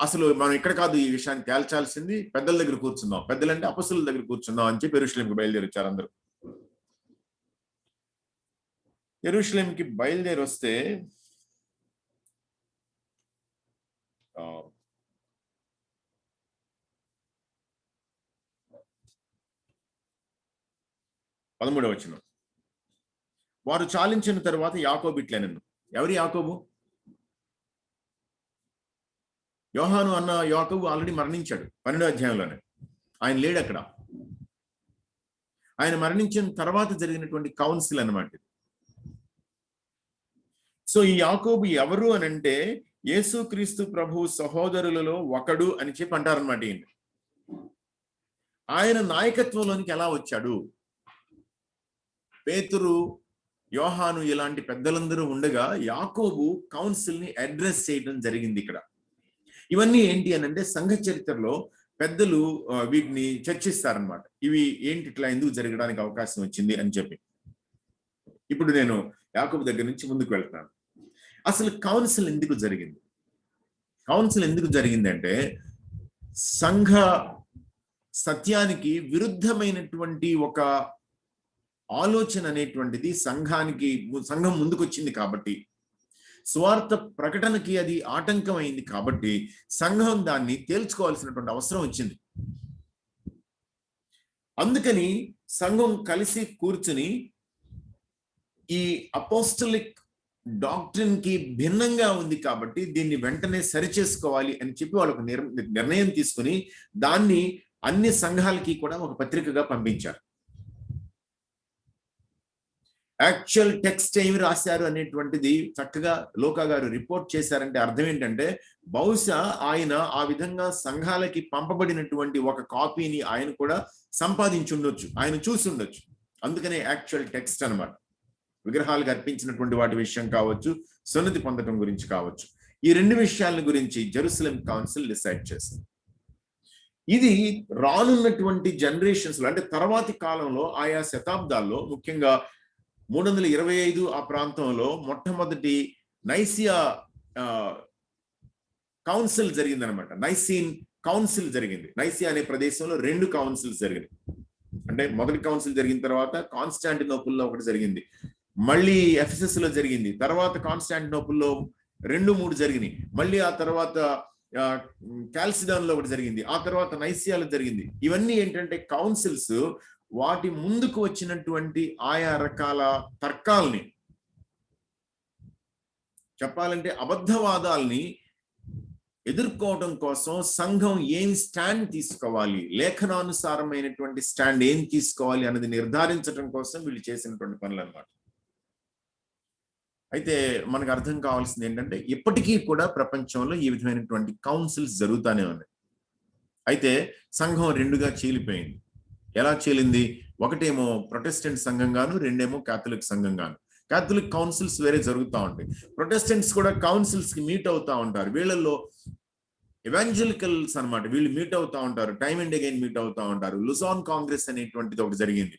అసలు మనం ఇక్కడ కాదు ఈ విషయాన్ని తేల్చాల్సింది, పెద్దల దగ్గర కూర్చుందాం, పెద్దలంటే అపొస్తలుల దగ్గర కూర్చుందాం అని చెప్పి యెరూషలేంకి బయలుదేరి వచ్చారు అందరూ. యెరూషలేంకి బయలుదేరి వస్తే 13వ వచనం, వారు చాలించిన తరువాత యాకోబు ఇట్లనెను. ఎవరి యాకోబు? యోహాను అన్న యాకోబు ఆల్రెడీ మరణించాడు 12వ అధ్యాయంలోనే. ఆయన లేడు అక్కడ. ఆయన మరణించిన తర్వాత జరిగినటువంటి కౌన్సిల్ అన్నమాట. సో ఈ యాకోబు ఎవరు అని అంటే యేసుక్రీస్తు ప్రభు సహోదరులలో ఒకడు అని చెప్పి అంటారనమాట. ఆయన నాయకత్వంలోనికి ఎలా వచ్చాడు? పేతురు, యోహాను ఇలాంటి పెద్దలందరూ ఉండగా యాకోబు కౌన్సిల్ ని అడ్రస్ చేయడం జరిగింది ఇక్కడ. ఇవన్నీ ఏంటి అని అంటే సంఘ చరిత్రలో పెద్దలు వీటిని చర్చిస్తారనమాట. ఇవి ఏంటి, ఇట్లా ఎందుకు జరగడానికి అవకాశం వచ్చింది అని చెప్పి. ఇప్పుడు నేను యాకోబు దగ్గర నుంచి ముందుకు వెళ్తాను. అసలు కౌన్సిల్ ఎందుకు జరిగింది? కౌన్సిల్ ఎందుకు జరిగింది అంటే సంఘ సత్యానికి విరుద్ధమైనటువంటి ఒక ఆలోచన అనేటువంటిది సంఘం ముందుకొచ్చింది కాబట్టి, స్వార్థ ప్రకటనకి అది ఆటంకమైంది కాబట్టి సంఘం దాన్ని తేల్చుకోవాల్సినటువంటి అవసరం వచ్చింది. అందుకని సంఘం కలిసి కూర్చుని ఈ అపోస్టలిక్ డాక్ట్రిన్ కి భిన్నంగా ఉంది కాబట్టి దీన్ని వెంటనే సరిచేసుకోవాలి అని చెప్పి వాళ్ళకు నిర్ణయం తీసుకుని దాన్ని అన్ని సంఘాలకి కూడా ఒక పత్రికగా పంపించారు. యాక్చువల్ టెక్స్ట్ ఏమి రాశారు అనేటువంటిది చక్కగా లోకా గారు రిపోర్ట్ చేశారంటే అర్థం ఏంటంటే, బహుశా ఆయన ఆ విధంగా సంఘాలకి పంపబడినటువంటి ఒక కాపీని ఆయన కూడా సంపాదించి ఉండొచ్చు, ఆయన చూసి ఉండొచ్చు. అందుకనే యాక్చువల్ టెక్స్ట్ అన్నమాట. విగ్రహాలకు అర్పించినటువంటి వాటి విషయం కావచ్చు, సున్నతి పొందడం గురించి కావచ్చు, ఈ 2 విషయాల గురించి జెరూసలేం కౌన్సిల్ డిసైడ్ చేసింది. ఇది రానున్నటువంటి జనరేషన్స్ లో అంటే తర్వాతి కాలంలో ఆయా శతాబ్దాల్లో, ముఖ్యంగా 325 ఆ ప్రాంతంలో మొట్టమొదటి నైసియా కౌన్సిల్ జరిగింది అనమాట. నైసీన్ కౌన్సిల్ జరిగింది. నైసియా అనే ప్రదేశంలో 2 కౌన్సిల్స్ జరిగింది. అంటే మొదటి కౌన్సిల్ జరిగిన తర్వాత కాన్స్టాంటినోపుల్లో ఒకటి జరిగింది, మళ్ళీ ఎఫెసస్ లో జరిగింది, తర్వాత కాన్స్టాంటినోపుల్లో 2-3 జరిగినాయి, మళ్ళీ ఆ తర్వాత కాల్సిడాన్ లో ఒకటి జరిగింది, ఆ తర్వాత నైసియాలో జరిగింది. ఇవన్నీ ఏంటంటే కౌన్సిల్స్ వాటి ముందుకు వచ్చినటువంటి ఆయా రకాల తర్కాల్ని చెప్పాలంటే అబద్ధవాదాల్ని ఎదుర్కోవడం కోసం సంఘం ఏం స్టాండ్ తీసుకోవాలి, లేఖనానుసారమైనటువంటి స్టాండ్ ఏం తీసుకోవాలి అన్నది నిర్ధారించడం కోసం వీళ్ళు చేసినటువంటి పనులు అన్నమాట. అయితే మనకు అర్థం కావాల్సింది ఏంటంటే ఇప్పటికీ కూడా ప్రపంచంలో ఈ విధమైనటువంటి కౌన్సిల్స్ జరుగుతూనే ఉన్నాయి. అయితే సంఘం రెండుగా చీలిపోయింది. ఎలా చీలింది? ఒకటేమో ప్రొటెస్టెంట్ సంఘంగాను, రెండేమో కాథలిక్ సంఘంగాను. కాథలిక్ కౌన్సిల్స్ వేరే జరుగుతూ ఉంటాయి. ప్రొటెస్టెంట్స్ కూడా కౌన్సిల్స్ కి మీట్ అవుతా ఉంటారు. వీళ్ళల్లో ఎవాంజలికల్స్ అన్నమాట, వీళ్ళు మీట్ అవుతా ఉంటారు, టైమ్ అండ్ అగైన్ మీట్ అవుతా ఉంటారు. లుజాన్ కాంగ్రెస్ అనేటువంటిది ఒకటి జరిగింది.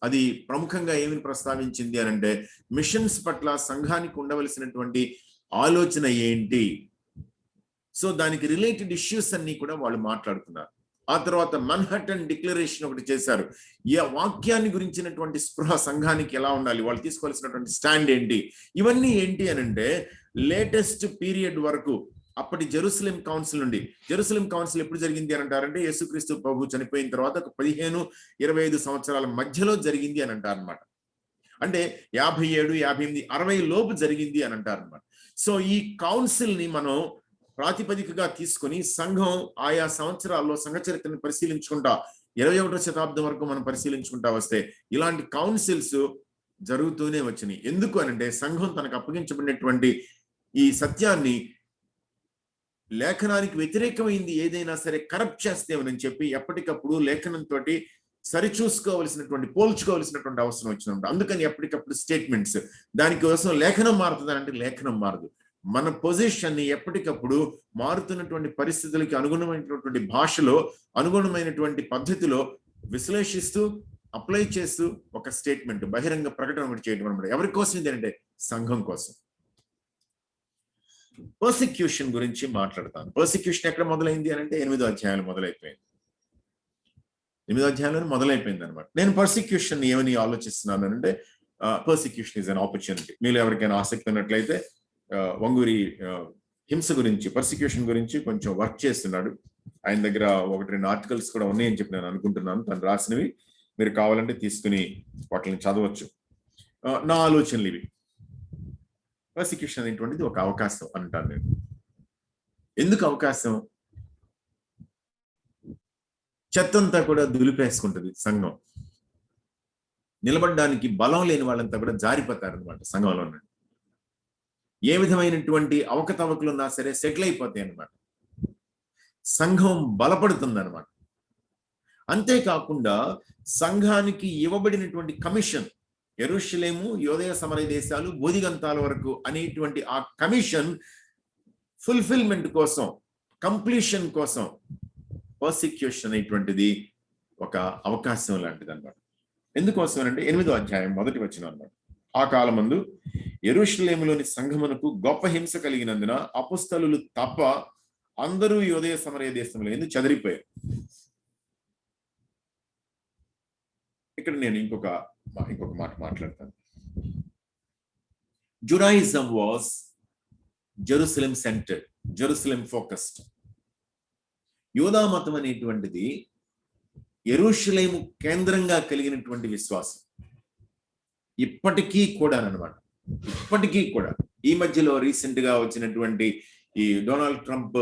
అది ప్రముఖంగా ఏమి ప్రస్తావించింది అని అంటే మిషన్స్ పట్ల సంఘానికి ఉండవలసినటువంటి ఆలోచన ఏంటి, సో దానికి రిలేటెడ్ ఇష్యూస్ అన్ని కూడా వాళ్ళు మాట్లాడుతున్నారు. ఆ తర్వాత మన్హటన్ డిక్లరేషన్ ఒకటి చేశారు. ఈ వాక్యాన్ని గురించినటువంటి స్పృహ సంఘానికి ఎలా ఉండాలి, వాళ్ళు తీసుకోవాల్సినటువంటి స్టాండ్ ఏంటి, ఇవన్నీ ఏంటి అని అంటే లేటెస్ట్ పీరియడ్ వరకు అప్పటి జెరూసలేం కౌన్సిల్ నుండి, జెరూసలేం కౌన్సిల్ ఎప్పుడు జరిగింది అని అంటారంటే యేసుక్రీస్తు ప్రభు చనిపోయిన తర్వాత ఒక 15-25 సంవత్సరాల మధ్యలో జరిగింది అని అంటారు అనమాట. అంటే 57, 58, 60 లోపు జరిగింది అని అంటారు అనమాట. సో ఈ కౌన్సిల్ ని మనం ప్రాతిపదికగా తీసుకుని సంఘం ఆయా సంవత్సరాల్లో సంఘ చరిత్రను పరిశీలించుకుంటా 21వ శతాబ్దం వరకు మనం పరిశీలించుకుంటా వస్తే ఇలాంటి కౌన్సిల్స్ జరుగుతూనే వచ్చినాయి. ఎందుకు అనంటే సంఘం తనకు అప్పగించబడినటువంటి ఈ సత్యాన్ని లేఖనానికి వ్యతిరేకమైంది ఏదైనా సరే కరప్ట్ చేస్తేమని చెప్పి ఎప్పటికప్పుడు లేఖనంతో సరిచూసుకోవలసినటువంటి, పోల్చుకోవలసినటువంటి అవసరం వచ్చినప్పుడు అందుకని ఎప్పటికప్పుడు స్టేట్మెంట్స్, దానికోసం లేఖనం మారుతుంది అంటే లేఖనం మారదు. మన పొజిషన్ ని ఎప్పటికప్పుడు మారుతున్నటువంటి పరిస్థితులకి అనుగుణమైనటువంటి భాషలో, అనుగుణమైనటువంటి పద్ధతిలో విశ్లేషిస్తూ అప్లై చేస్తూ ఒక స్టేట్మెంట్, బహిరంగ ప్రకటన ఒకటి చేయడం అనమాట. ఎవరి కోసం ఇది అంటే సంఘం కోసం. పర్సిక్యూషన్ గురించి మాట్లాడతాను. పర్సిక్యూషన్ ఎక్కడ మొదలైంది అని అంటే 8వ అధ్యాయంలో మొదలైపోయింది. 8వ అధ్యాయంలో మొదలైపోయింది అనమాట. నేను పర్సిక్యూషన్ ఏమని ఆలోచిస్తున్నాను అంటే పర్సిక్యూషన్ ఈజ్ అన్ ఆపర్చునిటీ. మీరు ఎవరికైనా ఆసక్తి ఉన్నట్లయితే వంగూరి హింస గురించి, పర్సిక్యూషన్ గురించి కొంచెం వర్క్ చేస్తున్నాడు. ఆయన దగ్గర 1-2 ఆర్టికల్స్ కూడా ఉన్నాయని చెప్పి నేను అనుకుంటున్నాను. తను రాసినవి మీరు కావాలంటే తీసుకుని వాటిని చదవచ్చు. నా ఆలోచనలు ఇవి. పర్సిక్యూషన్ అనేటువంటిది ఒక అవకాశం అంటాను నేను. ఎందుకు అవకాశం? చెత్తంతా కూడా దులిపేసుకుంటుంది సంఘం. నిలబడడానికి బలం లేని వాళ్ళంతా కూడా జారిపోతారు అనమాట సంఘంలో. ఏ విధమైనటువంటి అవకతవకలు ఉన్నా సరే సెటిల్ అయిపోతాయి అనమాట. సంఘం బలపడుతుంది అనమాట. అంతేకాకుండా సంఘానికి ఇవ్వబడినటువంటి కమిషన్, యెరూషలేము, యూదయ సమరయ దేశాలు, బోధిగంతాల వరకు అనేటువంటి ఆ కమిషన్ ఫుల్ఫిల్మెంట్ కోసం, కంప్లీషన్ కోసం పర్సిక్యూషన్ అనేటువంటిది ఒక అవకాశం లాంటిది అనమాట. ఎందుకోసం అంటే 8వ అధ్యాయం 1వ వచనం అన్నమాట. ఆ కాలమందు యెరూషలేములోని సంఘమునకు గొప్ప హింస కలిగినందున అపొస్తలులు తప్ప అందరూ యూదయ సమరయ దేశంలో ఎందుకు చెదిరిపోయారు. ఇక్కడ నేను ఇంకొక మాట మాట్లాడతాను. Judaism was Jerusalem centred, Jerusalem focused. యూదా మతం అనేటువంటిది యెరూషలేము కేంద్రంగా కలిగినటువంటి విశ్వాసం. ఇప్పటికీ కూడా అన్నమాట, ఇప్పటికీ కూడా. ఈ మధ్యలో రీసెంట్ గా వచ్చినటువంటి ఈ Donald Trump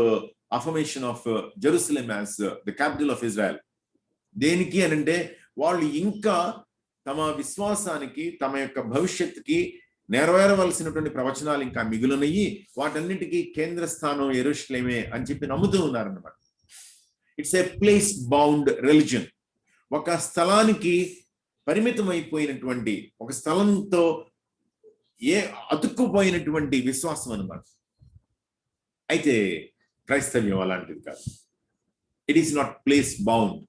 affirmation of Jerusalem as the capital of Israel, దేనికి అనంటే వాళ్ళు ఇంకా తమ విశ్వాసానికి, తమ యొక్క భవిష్యత్తుకి నెరవేరవలసినటువంటి ప్రవచనాలు ఇంకా మిగులునయ్యి, వాటన్నిటికీ కేంద్ర స్థానం యెరూషలేమే అని చెప్పి నమ్ముతూ ఉన్నారన్నమాట. It's a place bound religion. ఒక స్థలానికి పరిమితం అయిపోయినటువంటి, ఒక స్థలంతో అతుక్కుపోయినటువంటి విశ్వాసం అన్నమాట. అయితే క్రైస్తవ్యం అలాంటిది కాదు. It is not place bound.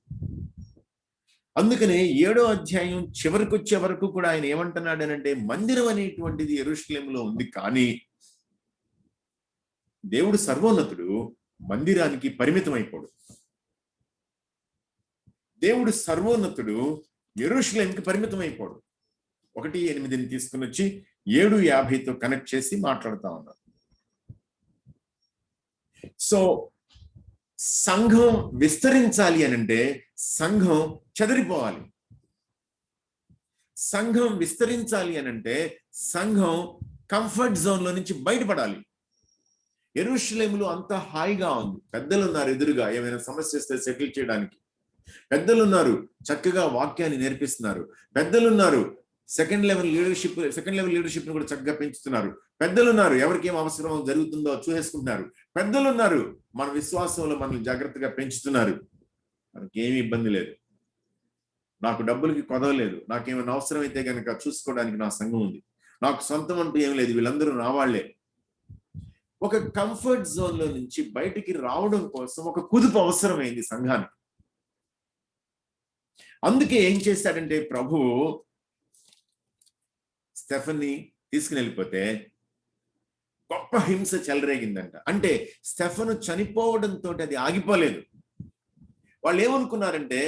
అందుకనే 7వ అధ్యాయం చివరికి వచ్చే వరకు కూడా ఆయన ఏమంటున్నాడు అనంటే మందిరం అనేటువంటిది యెరూషలేములో ఉంది, కానీ దేవుడు సర్వోన్నతుడు, మందిరానికి పరిమితం అయిపోడు. దేవుడు సర్వోన్నతుడు, యెరూషలేంకి పరిమితం అయిపోడు. 1:8 తీసుకుని వచ్చి 7:50తో కనెక్ట్ చేసి మాట్లాడుతా ఉన్నారు. సో సంఘం విస్తరించాలి అనంటే సంఘం చెదిరిపోవాలి. సంఘం విస్తరించాలి అనంటే సంఘం కంఫర్ట్ జోన్ లో నుంచి బయటపడాలి. యెరూషలేములో అంత హాయిగా ఉంది, పెద్దలు ఉన్నారు ఎదురుగా ఏమైనా సమస్య వస్తే సెటిల్ చేయడానికి, పెద్దలు ఉన్నారు చక్కగా వాక్యాన్ని నేర్పిస్తున్నారు, పెద్దలు ఉన్నారు సెకండ్ లెవెల్ లీడర్షిప్ ని కూడా చక్కగా పెంచుతున్నారు, పెద్దలు ఉన్నారు ఎవరికి ఏం అవసరం జరుగుతుందో చూసేసుకుంటున్నారు, పెద్దలు ఉన్నారు మన విశ్వాసంలో మనల్ని జాగ్రత్తగా పెంచుతున్నారు. మనకి ఏమి ఇబ్బంది లేదు, నాకు డబ్బులకి కొదవలేదు, నాకేమైనా అవసరం అయితే కనుక చూసుకోవడానికి నా సంఘం ఉంది, నాకు సొంతం అంటూ ఏం లేదు, వీళ్ళందరూ నా వాళ్లే. ఒక కంఫర్ట్ జోన్ లో నుంచి బయటికి రావడం కోసం ఒక కుదుపు అవసరమైంది సంఘానికి. అందుకే ఏం చేశాడంటే ప్రభువు స్టెఫెన్ని తీసుకుని వెళ్ళిపోతే గొప్ప హింస చెలరేగిందంట. అంటే స్టెఫెను చనిపోవడంతో అది ఆగిపోలేదు. వాళ్ళు ఏమనుకున్నారంటే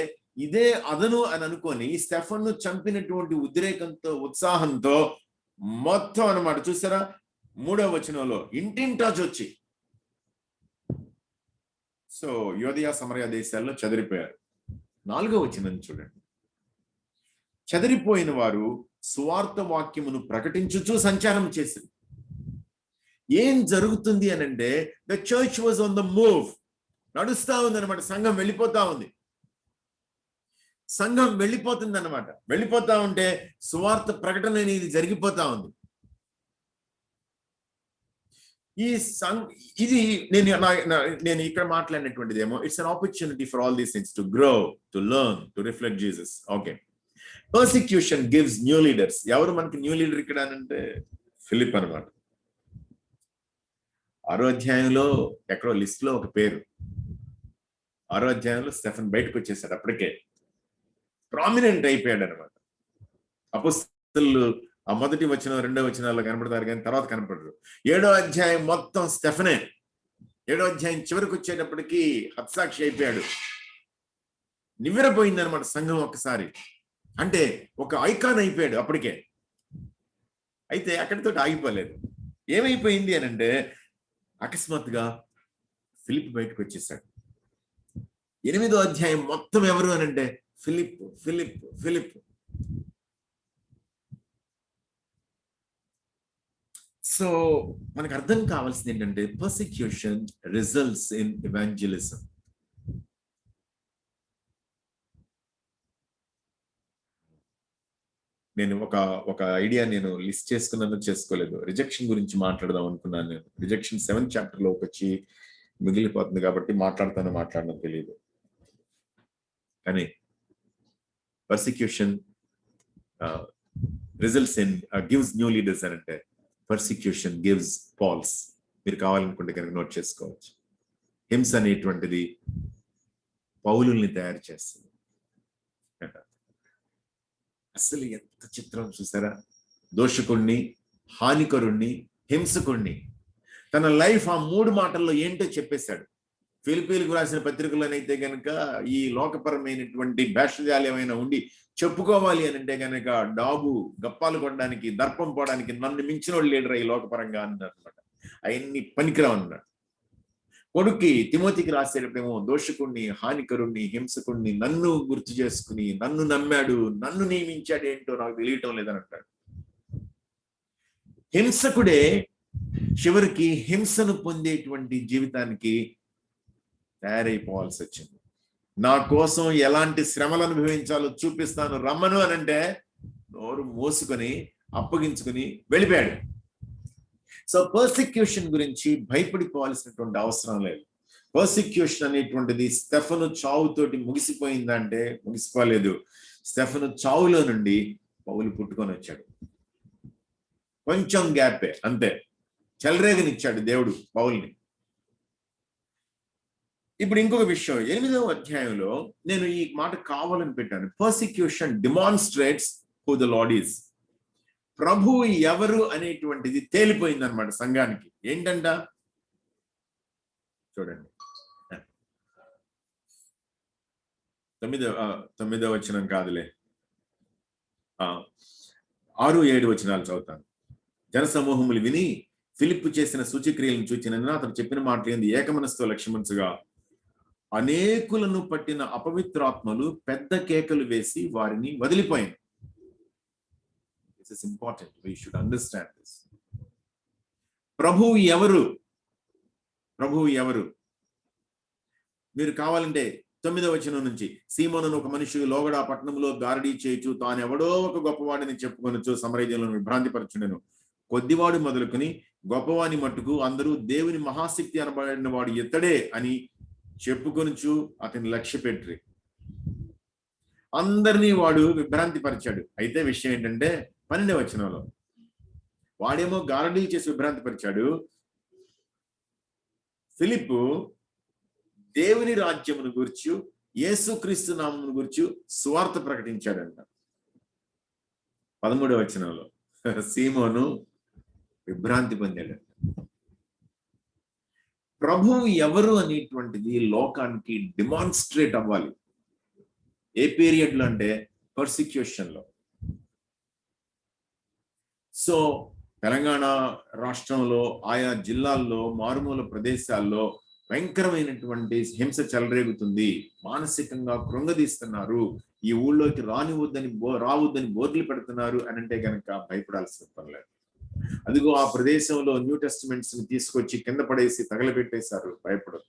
ఇదే అదను అని అనుకొని స్టెఫెన్ను చంపినటువంటి ఉద్రేకంతో ఉత్సాహంతో మొత్తం అన్నమాట. చూసారా 3వ వచనంలో ఇంటింటా వచ్చి సో యోదయ సమరయ దేశాల్లో చెదిరిపోయారు. 4వ వచనం చూడండి, చెదిరిపోయిన వారు సువార్త వాక్యమును ప్రకటించుచు సంచారం చేసింది. ఏం జరుగుతుంది అని అంటే the church was on the move, నడుస్తా ఉంది అనమాట. సంఘం వెళ్ళిపోతా ఉంది, సంఘం వెళ్ళిపోతుంది అనమాట. వెళ్ళిపోతా ఉంటే సువార్త ప్రకటన అనేది జరిగిపోతా ఉంది. ఇది నేను ఇక్కడ మాట్లాడినటువంటిది ఏమో it's an opportunity for all these things to grow, to learn, to reflect Jesus. Okay, persecution gives new leaders. ఎవరు మనకి న్యూ లీడర్ ఇక్కడ అంటే ఫిలిప్ అనమాట. 6వ అధ్యాయంలో ఎక్కడో లిస్ట్ లో ఒక పేరు, 6వ అధ్యాయంలో స్టెఫెన్ బయటకు వచ్చేసాడు, అప్పటికే ప్రామినెంట్ అయిపోయాడు అనమాట. అపోస్తలులు ఆ మొదటి వచనం 2వ వచనాల్లో కనపడతారు కానీ తర్వాత కనపడరు. 7వ అధ్యాయం మొత్తం స్టెఫెనే. 7వ అధ్యాయం చివరికి వచ్చేటప్పటికి హత్సాక్షి అయిపోయాడు. నివ్వెరపోయింది అనమాట సంఘం ఒక్కసారి. అంటే ఒక ఐకాన్ అయిపోయాడు అప్పటికే. అయితే అక్కడితో ఆగిపోలేదు. ఏమైపోయింది అని అంటే అకస్మాత్తుగా ఫిలిప్ బయటకు వచ్చేసాడు. 8వ అధ్యాయం మొత్తం ఎవరు అని అంటే ఫిలిప్ ఫిలిప్ ఫిలిప్. సో మనకు అర్థం కావాల్సింది ఏంటంటే పర్సిక్యూషన్ రిజల్ట్స్ ఇన్ ఎవాంజలిజం. నేను ఒక ఐడియా నేను లిస్ట్ చేసుకున్నాను, చేసుకోలేదు. రిజెక్షన్ గురించి మాట్లాడదాం అనుకున్నాను. నేను రిజెక్షన్ 7th chapter లోకి వచ్చి మిగిలిపోతుంది కాబట్టి మాట్లాడడం తెలియదు. కానీ persecution results in gives new leaders అని అంటే పర్సిక్యూషన్ గివ్స్ పాల్స్. మీరు కావాలనుకుంటే కనుక నోట్ చేసుకోవచ్చు. హింస అనేటువంటిది పౌలుల్ని తయారు చేస్తుంది. అసలు ఎంత చిత్రం చూసారా! దోషకుణ్ణి, హానికరుణ్ణి, హింసకుణ్ణి తన లైఫ్ ఆ 3 మాటల్లో ఏంటో చెప్పేశాడు. ఫిలిప్పీలకు రాసిన పత్రికలోనైతే కనుక ఈ లోకపరమైనటువంటి భేషజాలు ఏమైనా ఉండి చెప్పుకోవాలి అని అంటే కనుక డాబు గప్పాలు కొనడానికి, దర్పం పోవడానికి నన్ను మించిన వాళ్ళు లీడర్ ఈ లోకపరంగా అన్నారు అనమాట. అవన్నీ పనికిరావు అన్నాడు. కొడుక్కి తిమోతికి రాసేటప్పుడేమో దోషకుణ్ణి, హానికరుణ్ణి, హింసకుణ్ణి నన్ను గుర్తు చేసుకుని నన్ను నమ్మాడు, నన్ను నియమించాడు ఏంటో నాకు తెలియటం లేదని అంటాడు. హింసకుడే చివరికి హింసను పొందేటువంటి జీవితానికి తయారైపోవాల్సి వచ్చింది. నా కోసం ఎలాంటి శ్రమలు అనుభవించాలో చూపిస్తాను రమ్మను అని అంటే నోరు మోసుకొని అప్పగించుకుని వెళ్ళిపోయాడు. సో పర్సిక్యూషన్ గురించి భయపడిపోవాల్సినటువంటి అవసరం లేదు. పర్సిక్యూషన్ అనేటువంటిది స్టెఫెను చావుతోటి ముగిసిపోయిందంటే ముగిసిపోలేదు. స్టెఫెను చావులో నుండి పౌలు పుట్టుకొని వచ్చాడు. కొంచెం గ్యాపే అంతే, చెలరేగనిచ్చాడు దేవుడు పౌల్ని. ఇప్పుడు ఇంకొక విషయం 8వ అధ్యాయంలో నేను ఈ మాట కావాలని పెట్టాను. Persecution demonstrates who the lord is. ప్రభువు ఎవరు అనేటువంటిది తేలిపోయింది అనమాట సంఘానికి. ఏంటంట చూడండి, 9వ వచనం కాదులే, 6-7 వచనాలు చదువుతాను. జనసమూహములు విని ఫిలిప్పు చేసిన సూచక్రియలను చూచినందున అతను చెప్పిన మాటలు ఏంది? ఏకమనస్సుతో లక్ష్యమంచగా అనేకులను పట్టిన అపవిత్రాత్మలు పెద్ద కేకలు వేసి వారిని వదిలిపోయింది. This is important. We should understand this. ప్రభువు ఎవరు? ప్రభువు ఎవరు? మీరు కావాలంటే 9వ వచనం నుంచి, సీమోను ఒక మనిషి లోగడ పట్టణంలో గారడీ చేయుచు తాను ఎవడో ఒక గొప్పవాడిని చెప్పుకొనొచ్చు సమరయులను విభ్రాంతిపరచుండెను. కొద్దివాడు మొదలుకొని గొప్పవాని మట్టుకు అందరూ దేవుని మహాశక్తి అనబడిన వాడు ఇతడే అని చెప్పుకొనుచు అతని లక్ష్య పెట్టి అందరినీ వాడు విభ్రాంతి పరిచాడు. అయితే విషయం ఏంటంటే 12వ వచనంలో వాడేమో గారడీ చేసి విభ్రాంతి పరిచాడు. ఫిలిప్పు దేవుని రాజ్యమును గురించి, యేసుక్రీస్తు నామమును గురించి సువార్త ప్రకటించాడంట. 13వ వచనంలో సీమోను విభ్రాంతి పొందాడు. ప్రభువు ఎవరు అనేటువంటిది లోకానికి డిమాన్స్ట్రేట్ అవ్వాలి. ఏ పీరియడ్ లో అంటే పర్సిక్యూషన్ లో. సో తెలంగాణ రాష్ట్రంలో ఆయా జిల్లాల్లో మారుమూల ప్రదేశాల్లో భయంకరమైనటువంటి హింస చెలరేగుతుంది. మానసికంగా కృంగదీస్తున్నారు. ఈ ఊళ్ళోకి రావద్దని బోర్డులు పెడుతున్నారు అని అంటే కనుక భయపడాల్సిన పని లేదు. అదిగో ఆ ప్రదేశంలో న్యూ టెస్టిమెంట్స్ ని తీసుకొచ్చి కింద పడేసి తగలబెట్టేశారు. భయపడదు.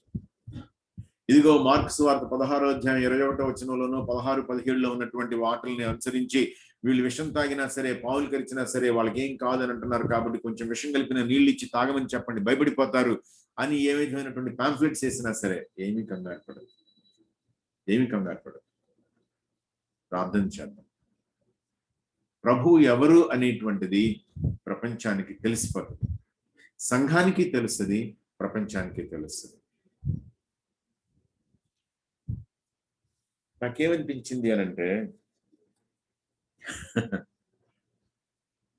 ఇదిగో మార్కు సువార్త 16వ అధ్యాయం 21వ వచనంలోనూ 16, 17లో ఉన్నటువంటి వాటిల్ని అనుసరించి వీళ్ళు విషం తాగినా సరే, పావులు కరిచినా సరే వాళ్ళకి ఏం కాదని అంటున్నారు కాబట్టి కొంచెం విషం కలిపిన నీళ్ళు ఇచ్చి తాగమని చెప్పండి, భయపడిపోతారు అని ఏ విధమైనటువంటి పాంఫ్లెట్స్ వేసినా సరే ఏమీ కంగారు పడదు. ప్రార్థన చేద్దాం. ప్రభు ఎవరు అనేటువంటిది ప్రపంచానికి తెలిసిపోతుంది. సంఘానికి తెలుస్తుంది, ప్రపంచానికి తెలుస్తుంది. నాకేమనిపించింది అనంటే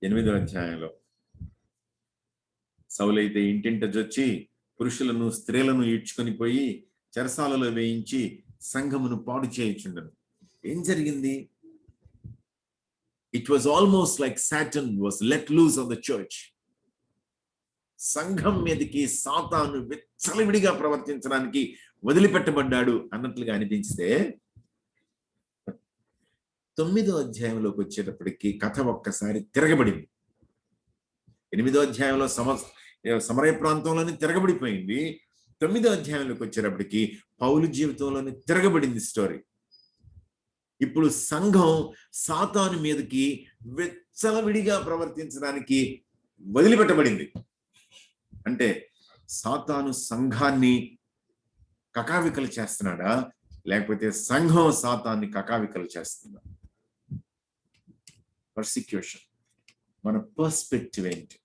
8వ అధ్యాయంలో సౌలైతే ఇంటింట జొచ్చి పురుషులను స్త్రీలను ఈడ్చుకొని పోయి చెరసాలలో వేయించి సంఘమును పాడు చేయుచుండెను. ఏం జరిగింది? It was almost like Satan was let loose on the church. సంఘం మీదకి సాతాను విచ్చలవిడిగా ప్రవర్తించడానికి వదిలిపెట్టబడ్డాడు అన్నట్లుగా అనిపించితే 9వ అధ్యాయంలోకి వచ్చేటప్పటికి కథ ఒక్కసారి తిరగబడింది. 8వ అధ్యాయంలో సమరయ ప్రాంతంలోనే తిరగబడిపోయింది. 9వ అధ్యాయంలోకి వచ్చేటప్పటికి పౌలు జీవితంలోనే తిరగబడింది స్టోరీ. ఇప్పుడు సంఘం సాతాను మీదకి విచ్చలవిడిగా ప్రవర్తించడానికి వదిలిపెట్టబడింది. అంటే సాతాను సంఘాన్ని కకావికలు చేస్తున్నాడా, లేకపోతే సంఘం సాతాన్ని కకావికలు చేస్తుందా? పర్సిక్యూషన్. మన పర్స్పెక్టివ్ ఏంటి?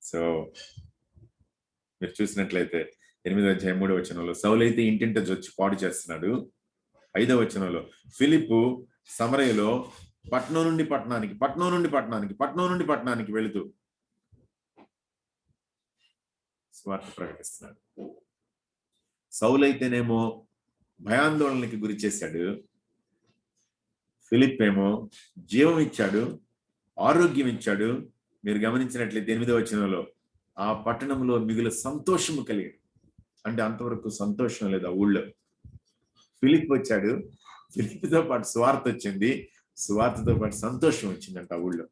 సో మీరు చూసినట్లయితే 8వ అధ్యాయం 3వ వచనంలో సౌలైతే ఇంటింట జొచ్చి పాడు చేస్తున్నాడు. 5వ వచనంలో ఫిలిప్పు సమరయలో పట్నం నుండి పట్టణానికి వెళుతూ స్వార్థ ప్రకటిస్తున్నాడు. సౌలైతేనేమో భయాందోళనకి గురి చేశాడు. ఫిలిప్ ఏమో జీవం ఇచ్చాడు, ఆరోగ్యం ఇచ్చాడు. మీరు గమనించినట్లయితే 8వ వచనంలో ఆ పట్టణంలో మిగులు సంతోషము కలిగాడు. అంటే అంతవరకు సంతోషం లేదు ఆ ఊళ్ళో. ఫిలిప్ వచ్చాడు, ఫిలిప్తో పాటు సువార్త వచ్చింది, సువార్తతో పాటు సంతోషం వచ్చిందంట ఆ ఊళ్ళో.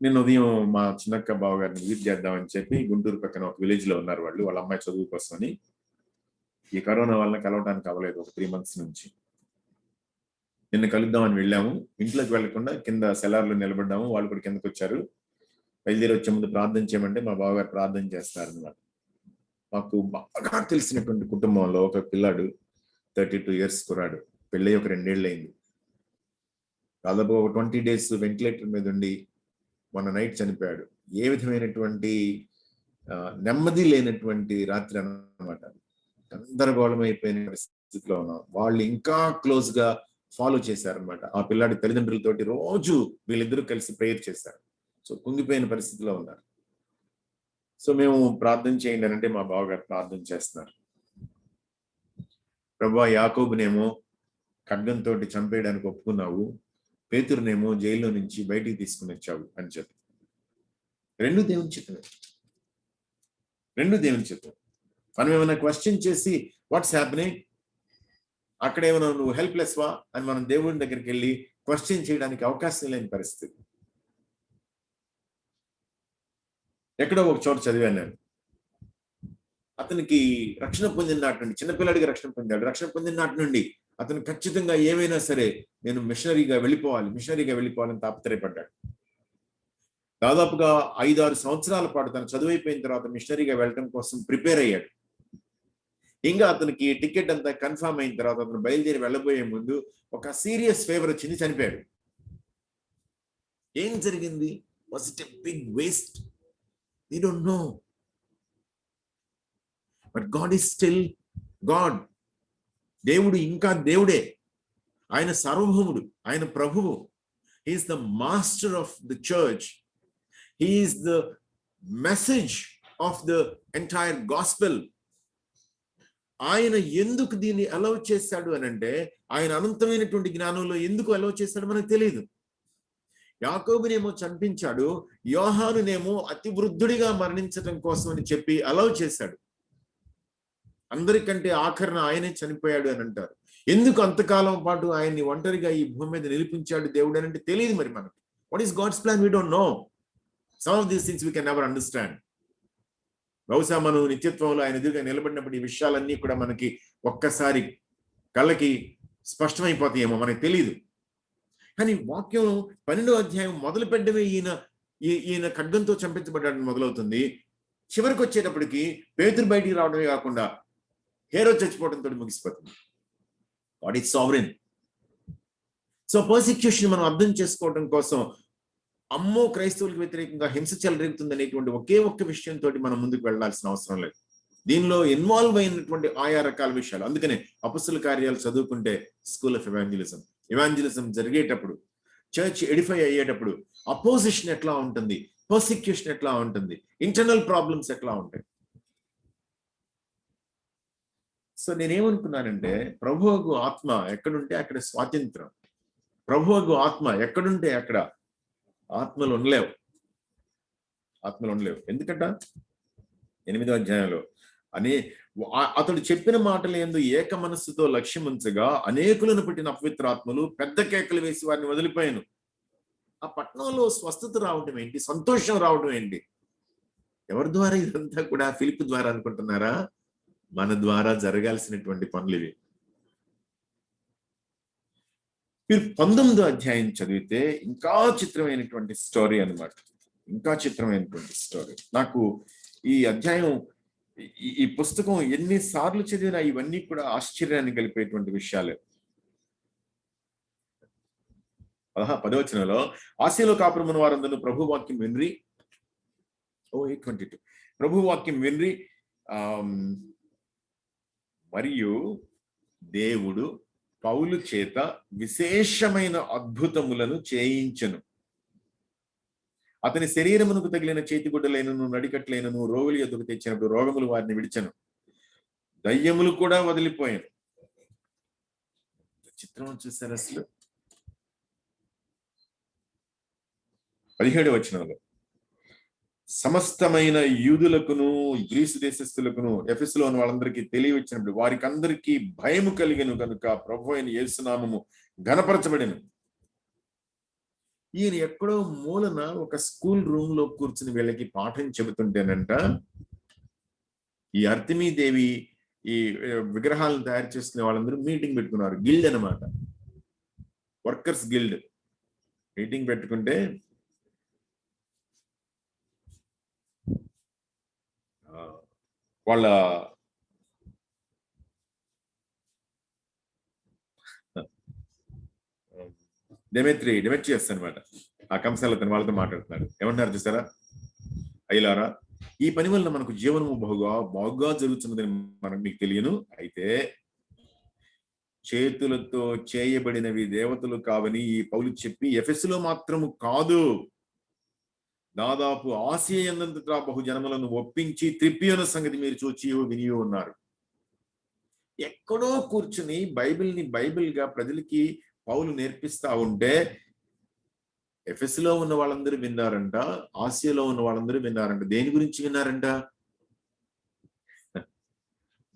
నేను ఉదయం మా చిన్నక్క బావగారిని విజిట్ చేద్దామని చెప్పి గుంటూరు పక్కన ఒక విలేజ్ లో ఉన్నారు వాళ్ళు. వాళ్ళ అమ్మాయి చదువు కోసమని. ఈ కరోనా వల్ల కలవడానికి అవ్వలేదు ఒక 3 months నుంచి. నిన్న కలుద్దామని వెళ్ళాము. ఇంట్లోకి వెళ్లకుండా కింద సెలార్లో నిలబడ్డాము. వాళ్ళు కూడా కిందకు వచ్చారు. బయలుదేరి వచ్చే ముందు ప్రార్థన చేయమంటే మా బావగారు ప్రార్థన చేస్తారన్నమాట. మాకు బాగా తెలిసినటువంటి కుటుంబంలో ఒక పిల్లాడు 32 years కురాడు. పెళ్ళి ఒక 2 ఏళ్ళు అయింది. దాదాపు ఒక 20 days వెంటిలేటర్ మీద ఉండి మొన్న నైట్ చనిపోయాడు. ఏ విధమైనటువంటి నెమ్మది లేనటువంటి రాత్రి అన్నమాట. గందరగోళమైపోయిన పరిస్థితిలో ఉన్నాం. వాళ్ళు ఇంకా క్లోజ్ గా ఫాలో చేశారనమాట. ఆ పిల్లాడి తల్లిదండ్రులతోటి రోజు వీళ్ళిద్దరూ కలిసి ప్రేయర్ చేశారు. సో కుంగిపోయిన పరిస్థితిలో ఉన్నారు. సో మేము ప్రార్థన చేయండి అంటే మా బావగారు ప్రార్థన చేస్తున్నారు. ప్రభువా, యాకోబునేమో ఖడ్గంతో చంపేయడానికి ఒప్పుకున్నావు, పేతురునేమో జైల్లో నుంచి బయటికి తీసుకుని వచ్చావు అని చెప్పి. రెండు దేవుని చిత్తమే. మనం ఏమైనా క్వశ్చన్ చేసి వాట్స్ హ్యాపెనింగ్? అక్కడేమో నువ్వు హెల్ప్లెస్ వా అని మనం దేవుడి దగ్గరికి వెళ్ళి క్వశ్చన్ చేయడానికి అవకాశం లేని పరిస్థితి. ఎక్కడో ఒక చోట చదివాను నేను, అతనికి రక్షణ పొందిన నాటి నుండి, చిన్నపిల్లాడికి రక్షణ పొందాడు, రక్షణ పొందిన నాటి నుండి అతను ఖచ్చితంగా ఏమైనా సరే నేను మిషనరీగా వెళ్ళిపోవాలని తాపత్రయపడ్డాడు. దాదాపుగా 5-6 సంవత్సరాల పాటు తను చదువు అయిపోయిన తర్వాత మిషనరీగా వెళ్ళడం కోసం ప్రిపేర్ అయ్యాడు. ఇంకా అతనికి టికెట్ అంతా కన్ఫర్మ్ అయిన తర్వాత అతను బయలుదేరి వెళ్ళబోయే ముందు ఒక సీరియస్ ఫీవర్ వచ్చింది, చనిపోయాడు. ఏం జరిగింది? Was it a big waste? We don't know. But God is still God. దేవుడు ఇంకా దేవుడే. ఆయన సార్వభౌముడు, ఆయన ప్రభువు. He is the master of the church. He is the message of the entire gospel. ఆయన ఎందుకు దీన్ని అలౌ చేశాడు అని అంటే, ఆయన అనంతమైనటువంటి జ్ఞానంలో ఎందుకు అలౌ చేశాడు మనకు తెలియదు. యాకోబునేమో చంపించాడు, యోహానునేమో అతి వృద్ధుడిగా మరణించడం కోసం అని చెప్పి అలౌ చేశాడు. అందరికంటే ఆఖరణ ఆయనే చనిపోయాడు అని అంటారు. ఎందుకు అంతకాలం పాటు ఆయన్ని ఒంటరిగా ఈ భూమి మీద నిలిపించాడు దేవుడు అని అంటే తెలియదు మరి మనకి. What is God's plan? We don't know. Some of these things we can never understand. బహుశా మనం నిత్యత్వంలో ఆయన ఎదురుగా నిలబడినప్పుడు ఈ విషయాలన్నీ కూడా మనకి ఒక్కసారి కళ్ళకి స్పష్టమైపోతాయేమో, మనకి తెలియదు. కానీ వాక్యం 12వ అధ్యాయం మొదలు పెట్టడమే ఈయన ఖడ్గంతో చంపించబడ్డాడని మొదలవుతుంది. చివరికి వచ్చేటప్పటికి పేతురు బయటికి రావడమే కాకుండా హేరోదు చచ్చిపోవడంతో ముగిసిపోతుంది. God is sovereign. So persecution మనం అర్థం చేసుకోవడం కోసం అమ్మో క్రైస్తవులకు వ్యతిరేకంగా హింస చెలరేగుతుంది అనేటువంటి ఒకే ఒక్క విషయంతో మనం ముందుకు వెళ్లాల్సిన అవసరం లేదు. దీనిలో ఇన్వాల్వ్ అయినటువంటి ఆయా రకాల విషయాలు. అందుకనే అపొస్తలుల కార్యాలు చదువుకుంటే స్కూల్ ఆఫ్ ఎవాంజలిజం జరిగేటప్పుడు, చర్చ్ ఎడిఫై అయ్యేటప్పుడు అపోజిషన్ ఎట్లా ఉంటుంది, పర్సిక్యూషన్ ఎట్లా ఉంటుంది, ఇంటర్నల్ ప్రాబ్లమ్స్ ఎట్లా ఉంటాయి. సో నేనేమనుకున్నానంటే, ప్రభువు ఆత్మ ఎక్కడుంటే అక్కడ స్వాతంత్రం. ప్రభువు ఆత్మ ఎక్కడుంటే అక్కడ ఆత్మలు ఉండలేవు. ఎందుకంట 8వ అధ్యాయంలో అతడు చెప్పిన మాటలు యందు ఏక మనస్సుతో లక్ష్యం ఉంచగా అనేకులను పుట్టిన అపవిత్రాత్మలు పెద్ద కేకలు వేసి వారిని వదిలిపోయాను. ఆ పట్టణంలో స్వస్థత రావడం ఏంటి, సంతోషం రావడం ఏంటి? ఎవరి ద్వారా ఇదంతా కూడా? ఫిలిప్ ద్వారా అనుకుంటున్నారా? మన ద్వారా జరగాల్సినటువంటి పనులు ఇవి. మీరు 19వ అధ్యాయం చదివితే ఇంకా చిత్రమైనటువంటి స్టోరీ అన్నమాట. నాకు ఈ అధ్యాయం, ఈ పుస్తకం ఎన్నిసార్లు చదివినా ఇవన్నీ కూడా ఆశ్చర్యాన్ని కలిపేటువంటి విషయాలే. 10వ వచనంలో ఆసియాలో కాపురమున్న వారందరూ ప్రభు వాక్యం విన్రి. 8:22 ప్రభు వాక్యం విన్రి, మరియు దేవుడు పౌలు చేత విశేషమైన అద్భుతములను చేయించెను. అతని శరీరమునకు తగిలిన చేతిగుడ్డలైనను నడికట్లైనను రోగుల యొద్దకు తెచ్చినప్పుడు రోగములు వారిని విడిచెను, దయ్యములు కూడా వదిలిపోయాను. చిత్రం చూసారు అసలు. 17వ వచనంలో సమస్తమైన యూదులకును గ్రీసు దేశస్థులకును ఎఫెసులో ఉన్న వాళ్ళందరికీ తెలియవచ్చినప్పుడు వారికి అందరికీ భయము కలిగెను కనుక ప్రభు అయిన యేసు నామము ఘనపరచబడెను. ఈయన ఎక్కడో మూలన ఒక స్కూల్ రూమ్ లో కూర్చుని వీళ్ళకి పాఠం చెబుతుంటేనంట, ఈ అర్తిమీదేవి ఈ విగ్రహాలను తయారు చేసుకునే వాళ్ళందరూ మీటింగ్ పెట్టుకున్నారు. గిల్డ్ అనమాట, వర్కర్స్ గిల్డ్. మీటింగ్ పెట్టుకుంటే వాళ్ళ డెమెట్రియస్ అనమాట, ఆ కంసాల తన వాళ్ళతో మాట్లాడుతున్నాడు. ఏమంటున్నారు చూసారా? అయ్యలారా, ఈ పని వల్ల మనకు జీవనము బాగా జరుగుతున్నదని మీకు తెలియను. అయితే చేతులతో చేయబడినవి దేవతలు కావని ఈ పౌలు చెప్పి ఎఫెసులో మాత్రము కాదు, దాదాపు ఆసియా యందంతటా బహు జనములను ఒప్పించి త్రిప్పి అన్న సంగతి మీరు చూచి విని ఉన్నారు. ఎక్కడో కూర్చుని బైబిల్ గా ప్రజలకి పౌలు నేర్పిస్తా ఉంటే ఎఫెసులో ఉన్న వాళ్ళందరూ విన్నారంట, ఆసియాలో ఉన్న వాళ్ళందరూ విన్నారంట. దేని గురించి విన్నారంట?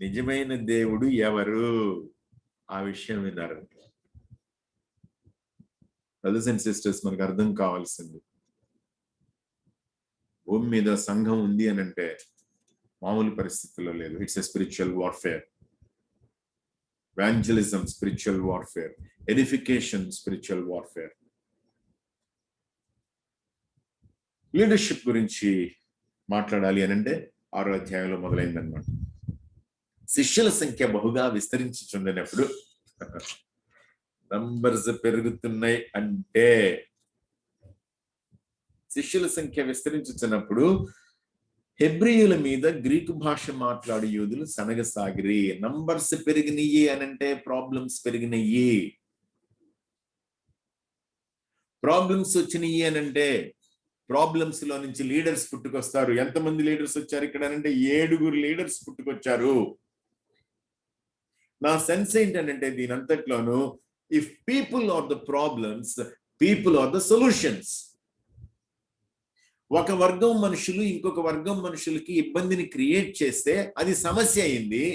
నిజమైన దేవుడు ఎవరు? ఆ విషయం విన్నారు. బ్రదర్స్ అండ్ సిస్టర్స్, మనకు అర్థం కావాల్సింది, భూమి మీద సంఘం ఉంది అని అంటే మామూలు పరిస్థితుల్లో లేదు. It's a spiritual warfare. evangelism, spiritual warfare. Edification, spiritual warfare. Leadership గురించి మాట్లాడాలి అని అంటే 6వ అధ్యాయంలో మొదలైందన్నమాట. శిష్యుల సంఖ్య బహుగా విస్తరించుచుండినప్పుడు నంబర్స్ పెరుగుతున్నాయి అంటే, శిష్యుల సంఖ్య విస్తరించుచున్నప్పుడు హెబ్రీయుల మీద గ్రీకు భాష మాట్లాడు యూదులు సనగసాగిరి. నంబర్స్ పెరిగినయ్యి అని అంటే ప్రాబ్లమ్స్ పెరిగినయ్యి. ప్రాబ్లమ్స్ వచ్చినాయి అని అంటే ప్రాబ్లమ్స్ లో నుంచి లీడర్స్ పుట్టుకొస్తారు. ఎంతమంది లీడర్స్ వచ్చారు ఇక్కడ అంటే 7 లీడర్స్ పుట్టుకొచ్చారు. నా సెన్స్ ఏంటంటే దీనంతట్లోనూ, if people are the problems, people are the solutions. ఒక వర్గం మనుషులు ఇంకొక వర్గం మనుషులకి ఇబ్బందిని క్రియేట్ చేస్తే అది సమస్య అయింది.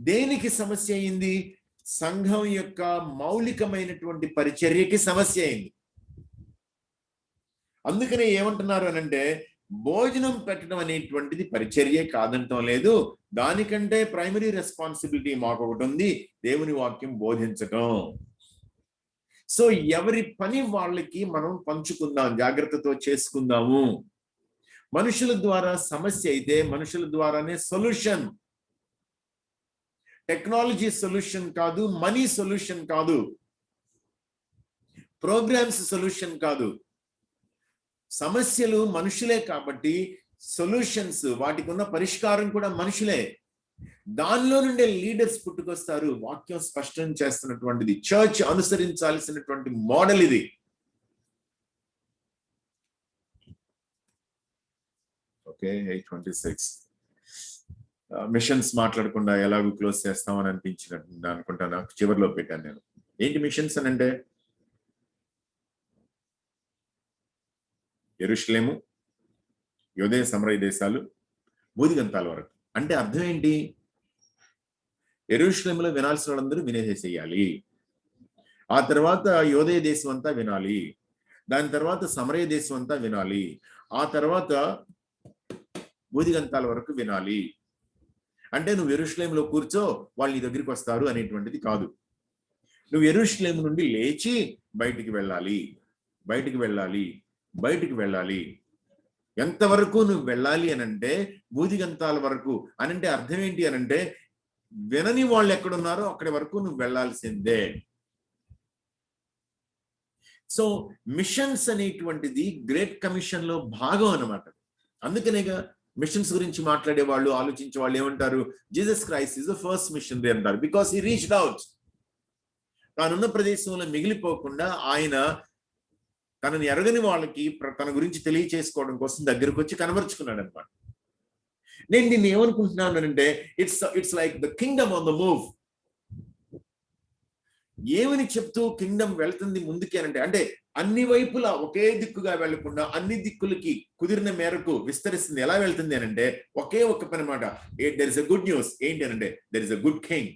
దేనికి సమస్య అయింది? సంఘం యొక్క మౌలికమైనటువంటి పరిచర్యకి సమస్య అయింది. అందుకనే ఏమంటున్నారు అనంటే, భోజనం పెట్టడం అనేటువంటిది పరిచర్యే కాదంటం లేదు. దానికంటే ప్రైమరీ రెస్పాన్సిబిలిటీ మాకు ఒకటి ఉంది, దేవుని వాక్యం బోధించటం. సో ఎవరి పని వాళ్ళకి మనం పంచుకుందాం, జాగ్రత్తతో చేసుకుందాము. మనుషుల ద్వారా సమస్య అయితే మనుషుల ద్వారానే సొల్యూషన్. టెక్నాలజీ సొల్యూషన్ కాదు, మనీ సొల్యూషన్ కాదు, ప్రోగ్రామ్స్ సొల్యూషన్ కాదు. సమస్యలు మనుషులే కాబట్టి సొల్యూషన్స్, వాటికి ఉన్న పరిష్కారం కూడా మనుషులే. దానిలో నుండే లీడర్స్ పుట్టుకొస్తారు. వాక్యం స్పష్టం చేస్తున్నటువంటిది, చర్చ్ అనుసరించాల్సినటువంటి మోడల్ ఇది. ఓకే, 8:26 మిషన్స్ మాట్లాడకుండా ఎలాగో క్లోజ్ చేస్తామని అనిపించినట్టు అనుకుంటా. నాకు చివరిలో పెట్టాను నేను. ఏంటి మిషన్స్ అని అంటే, యెరూషలేము, యూదయ సమరయ దేశాలు, భూదిగంతాల వరకు. అంటే అర్థం ఏంటి? యెరూషలేములో వినాల్సిన వాళ్ళందరూ వినేసేయాలి. ఆ తర్వాత యూదయ దేశం అంతా వినాలి. దాని తర్వాత సమరయ దేశం అంతా వినాలి. ఆ తర్వాత భూదిగంతాల వరకు వినాలి. అంటే నువ్వు యెరూషలేములో కూర్చో, వాళ్ళు నీ దగ్గరికి వస్తారు అనేటువంటిది కాదు. నువ్వు యెరూషలేము నుండి లేచి బయటికి వెళ్ళాలి, బయటికి వెళ్ళాలి, బయటికి వెళ్ళాలి. ఎంతవరకు నువ్వు వెళ్ళాలి అనంటే భూదిగంతాల వరకు. అనంటే అర్థం ఏంటి అనంటే, వినని వాళ్ళు ఎక్కడున్నారో అక్కడి వరకు నువ్వు వెళ్ళాల్సిందే. సో మిషన్స్ అనేటువంటిది గ్రేట్ కమిషన్ లో భాగం అన్నమాట. అందుకనేగా మిషన్స్ గురించి మాట్లాడే వాళ్ళు, ఆలోచించే వాళ్ళు ఏమంటారు? Jesus Christ is the first missionary అంటారు. Because he reached out. తానున్న ప్రదేశంలో మిగిలిపోకుండా ఆయన తనని ఎరగని వాళ్ళకి తన గురించి తెలియచేసుకోవడం కోసం దగ్గరకు వచ్చి కనబరుచుకున్నాడు అనమాట. నేను దీన్ని ఏమనుకుంటున్నాను అంటే, it's like the Kingdom on the move. ఏమని చెప్తూ కింగ్డమ్ వెళ్తుంది ముందుకి అంటే అన్ని వైపులా ఒకే దిక్కుగా వెళ్లకుండా అన్ని దిక్కులకి కుదిరిన మేరకు విస్తరిస్తుంది. ఎలా వెళ్తుంది అనంటే, ఒకే ఒక్క పని మాట, there is a good news. ఏంటి అనంటే, there is a good king.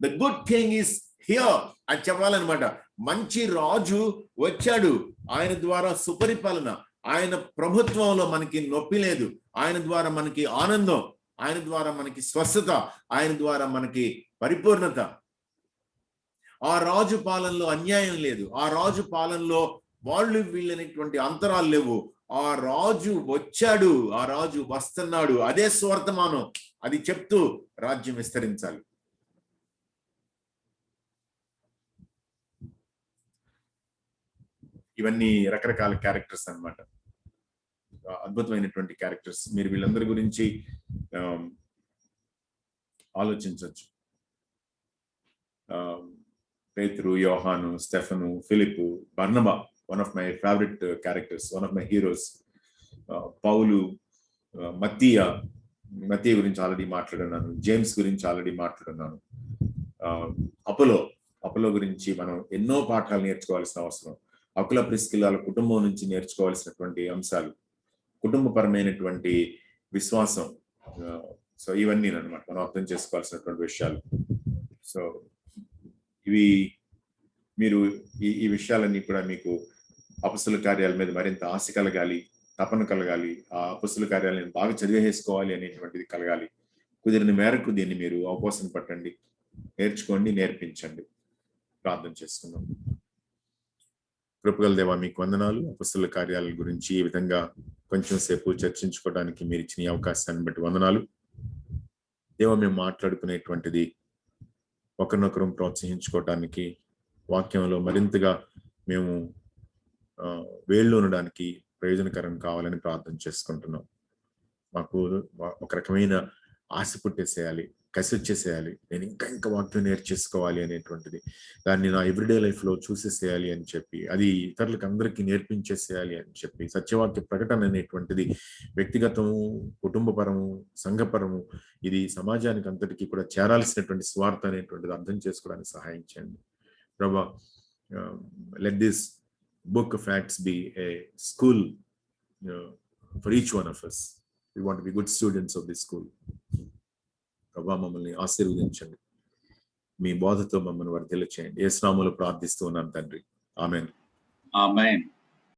The good king is here అని చెప్పాలన్నమాట. మంచి రాజు వచ్చాడు. ఆయన ద్వారా సుపరిపాలన, ఆయన ప్రభుత్వంలో మనకి నొప్పి లేదు, ఆయన ద్వారా మనకి ఆనందం, ఆయన ద్వారా మనకి స్వస్థత, ఆయన ద్వారా మనకి పరిపూర్ణత. ఆ రాజు పాలనలో అన్యాయం లేదు, ఆ రాజు పాలనలో వాళ్ళు వీళ్ళనేటువంటి అంతరాలు లేవు. ఆ రాజు వచ్చాడు, ఆ రాజు వస్తున్నాడు. అదే స్వర్తమానం, అది చెప్తూ రాజ్యం విస్తరించాలి. ఇవన్నీ రకరకాల క్యారెక్టర్స్ అన్నమాట, అద్భుతమైనటువంటి క్యారెక్టర్స్. మీరు వీళ్ళందరి గురించి ఆలోచించవచ్చు. పేతురు, యోహాను, స్టెఫను, ఫిలిపు, బర్నబా, one of my favourite characters, one of my heroes. పౌలు, మత్తయి గురించి ఆల్రెడీ మాట్లాడున్నాను, జేమ్స్ గురించి ఆల్రెడీ మాట్లాడున్నాను. అపోలో గురించి మనం ఎన్నో పాఠాలు నేర్చుకోవాల్సిన అవసరం. అకుల ప్రిస్కిల్లాల కుటుంబం నుంచి నేర్చుకోవాల్సినటువంటి అంశాలు, కుటుంబపరమైనటువంటి విశ్వాసం, సో ఇవన్నీ అన్నమాట మనం అర్థం చేసుకోవాల్సినటువంటి విషయాలు. సో ఇవి మీరు ఈ విషయాలన్నీ కూడా మీకు అపొస్తలుల కార్యాల మీద మరింత ఆశ కలగాలి, తపన కలగాలి, ఆ అపొస్తలుల కార్యాలను బాగా చదివేసుకోవాలి అనేటువంటిది కలగాలి. కుదిరిన మేరకు దీన్ని మీరు అవకాశం పట్టండి, నేర్చుకోండి, నేర్పించండి. ప్రార్థన చేసుకుందాం. కృపగల దేవా, మీకు వందనాలు. అపొస్తలుల కార్యాల గురించి ఈ విధంగా కొంచెం సేపు చర్చించుకోవడానికి మీరు ఇచ్చిన ఈ అవకాశాన్ని బట్టి వందనాలు. దేవా, మేము మాట్లాడుకునేటువంటిది ఒకరినొకరు ప్రోత్సహించుకోవటానికి, వాక్యంలో మరింతగా మేము వేళ్ళు ఉండడానికి ప్రయోజనకరం కావాలని ప్రార్థన చేసుకుంటున్నాం. మాకు ఒక రకమైన ఆశ పుట్టేసేయాలి, కసి వచ్చేసేయాలి, నేను ఇంకా వాక్యం నేర్చేసుకోవాలి అనేటువంటిది, దాన్ని నా ఎవ్రీడే లైఫ్ లో చూసేసేయాలి అని చెప్పి, అది ఇతరులకు అందరికీ నేర్పించేసేయాలి అని చెప్పి, సత్యవాక్య ప్రకటన అనేటువంటిది వ్యక్తిగతము, కుటుంబపరము, సంఘపరము, ఇది సమాజానికి అంతటికీ కూడా చేరాల్సినటువంటి స్వార్థ అనేటువంటిది అర్థం చేసుకోవడానికి సహాయం చేయండి ప్రభా. Let this book of Acts be a school for each one of us. We want to be good students of this school. ప్రభా, మమ్మల్ని ఆశీర్వదించండి, మీ బోధతో మమ్మల్ని వర్ధిల్ల చేయండి. యేసు నామములో ప్రార్థిస్తూ ఉన్నాను తండ్రి, ఆమేన్. ఆమేన్.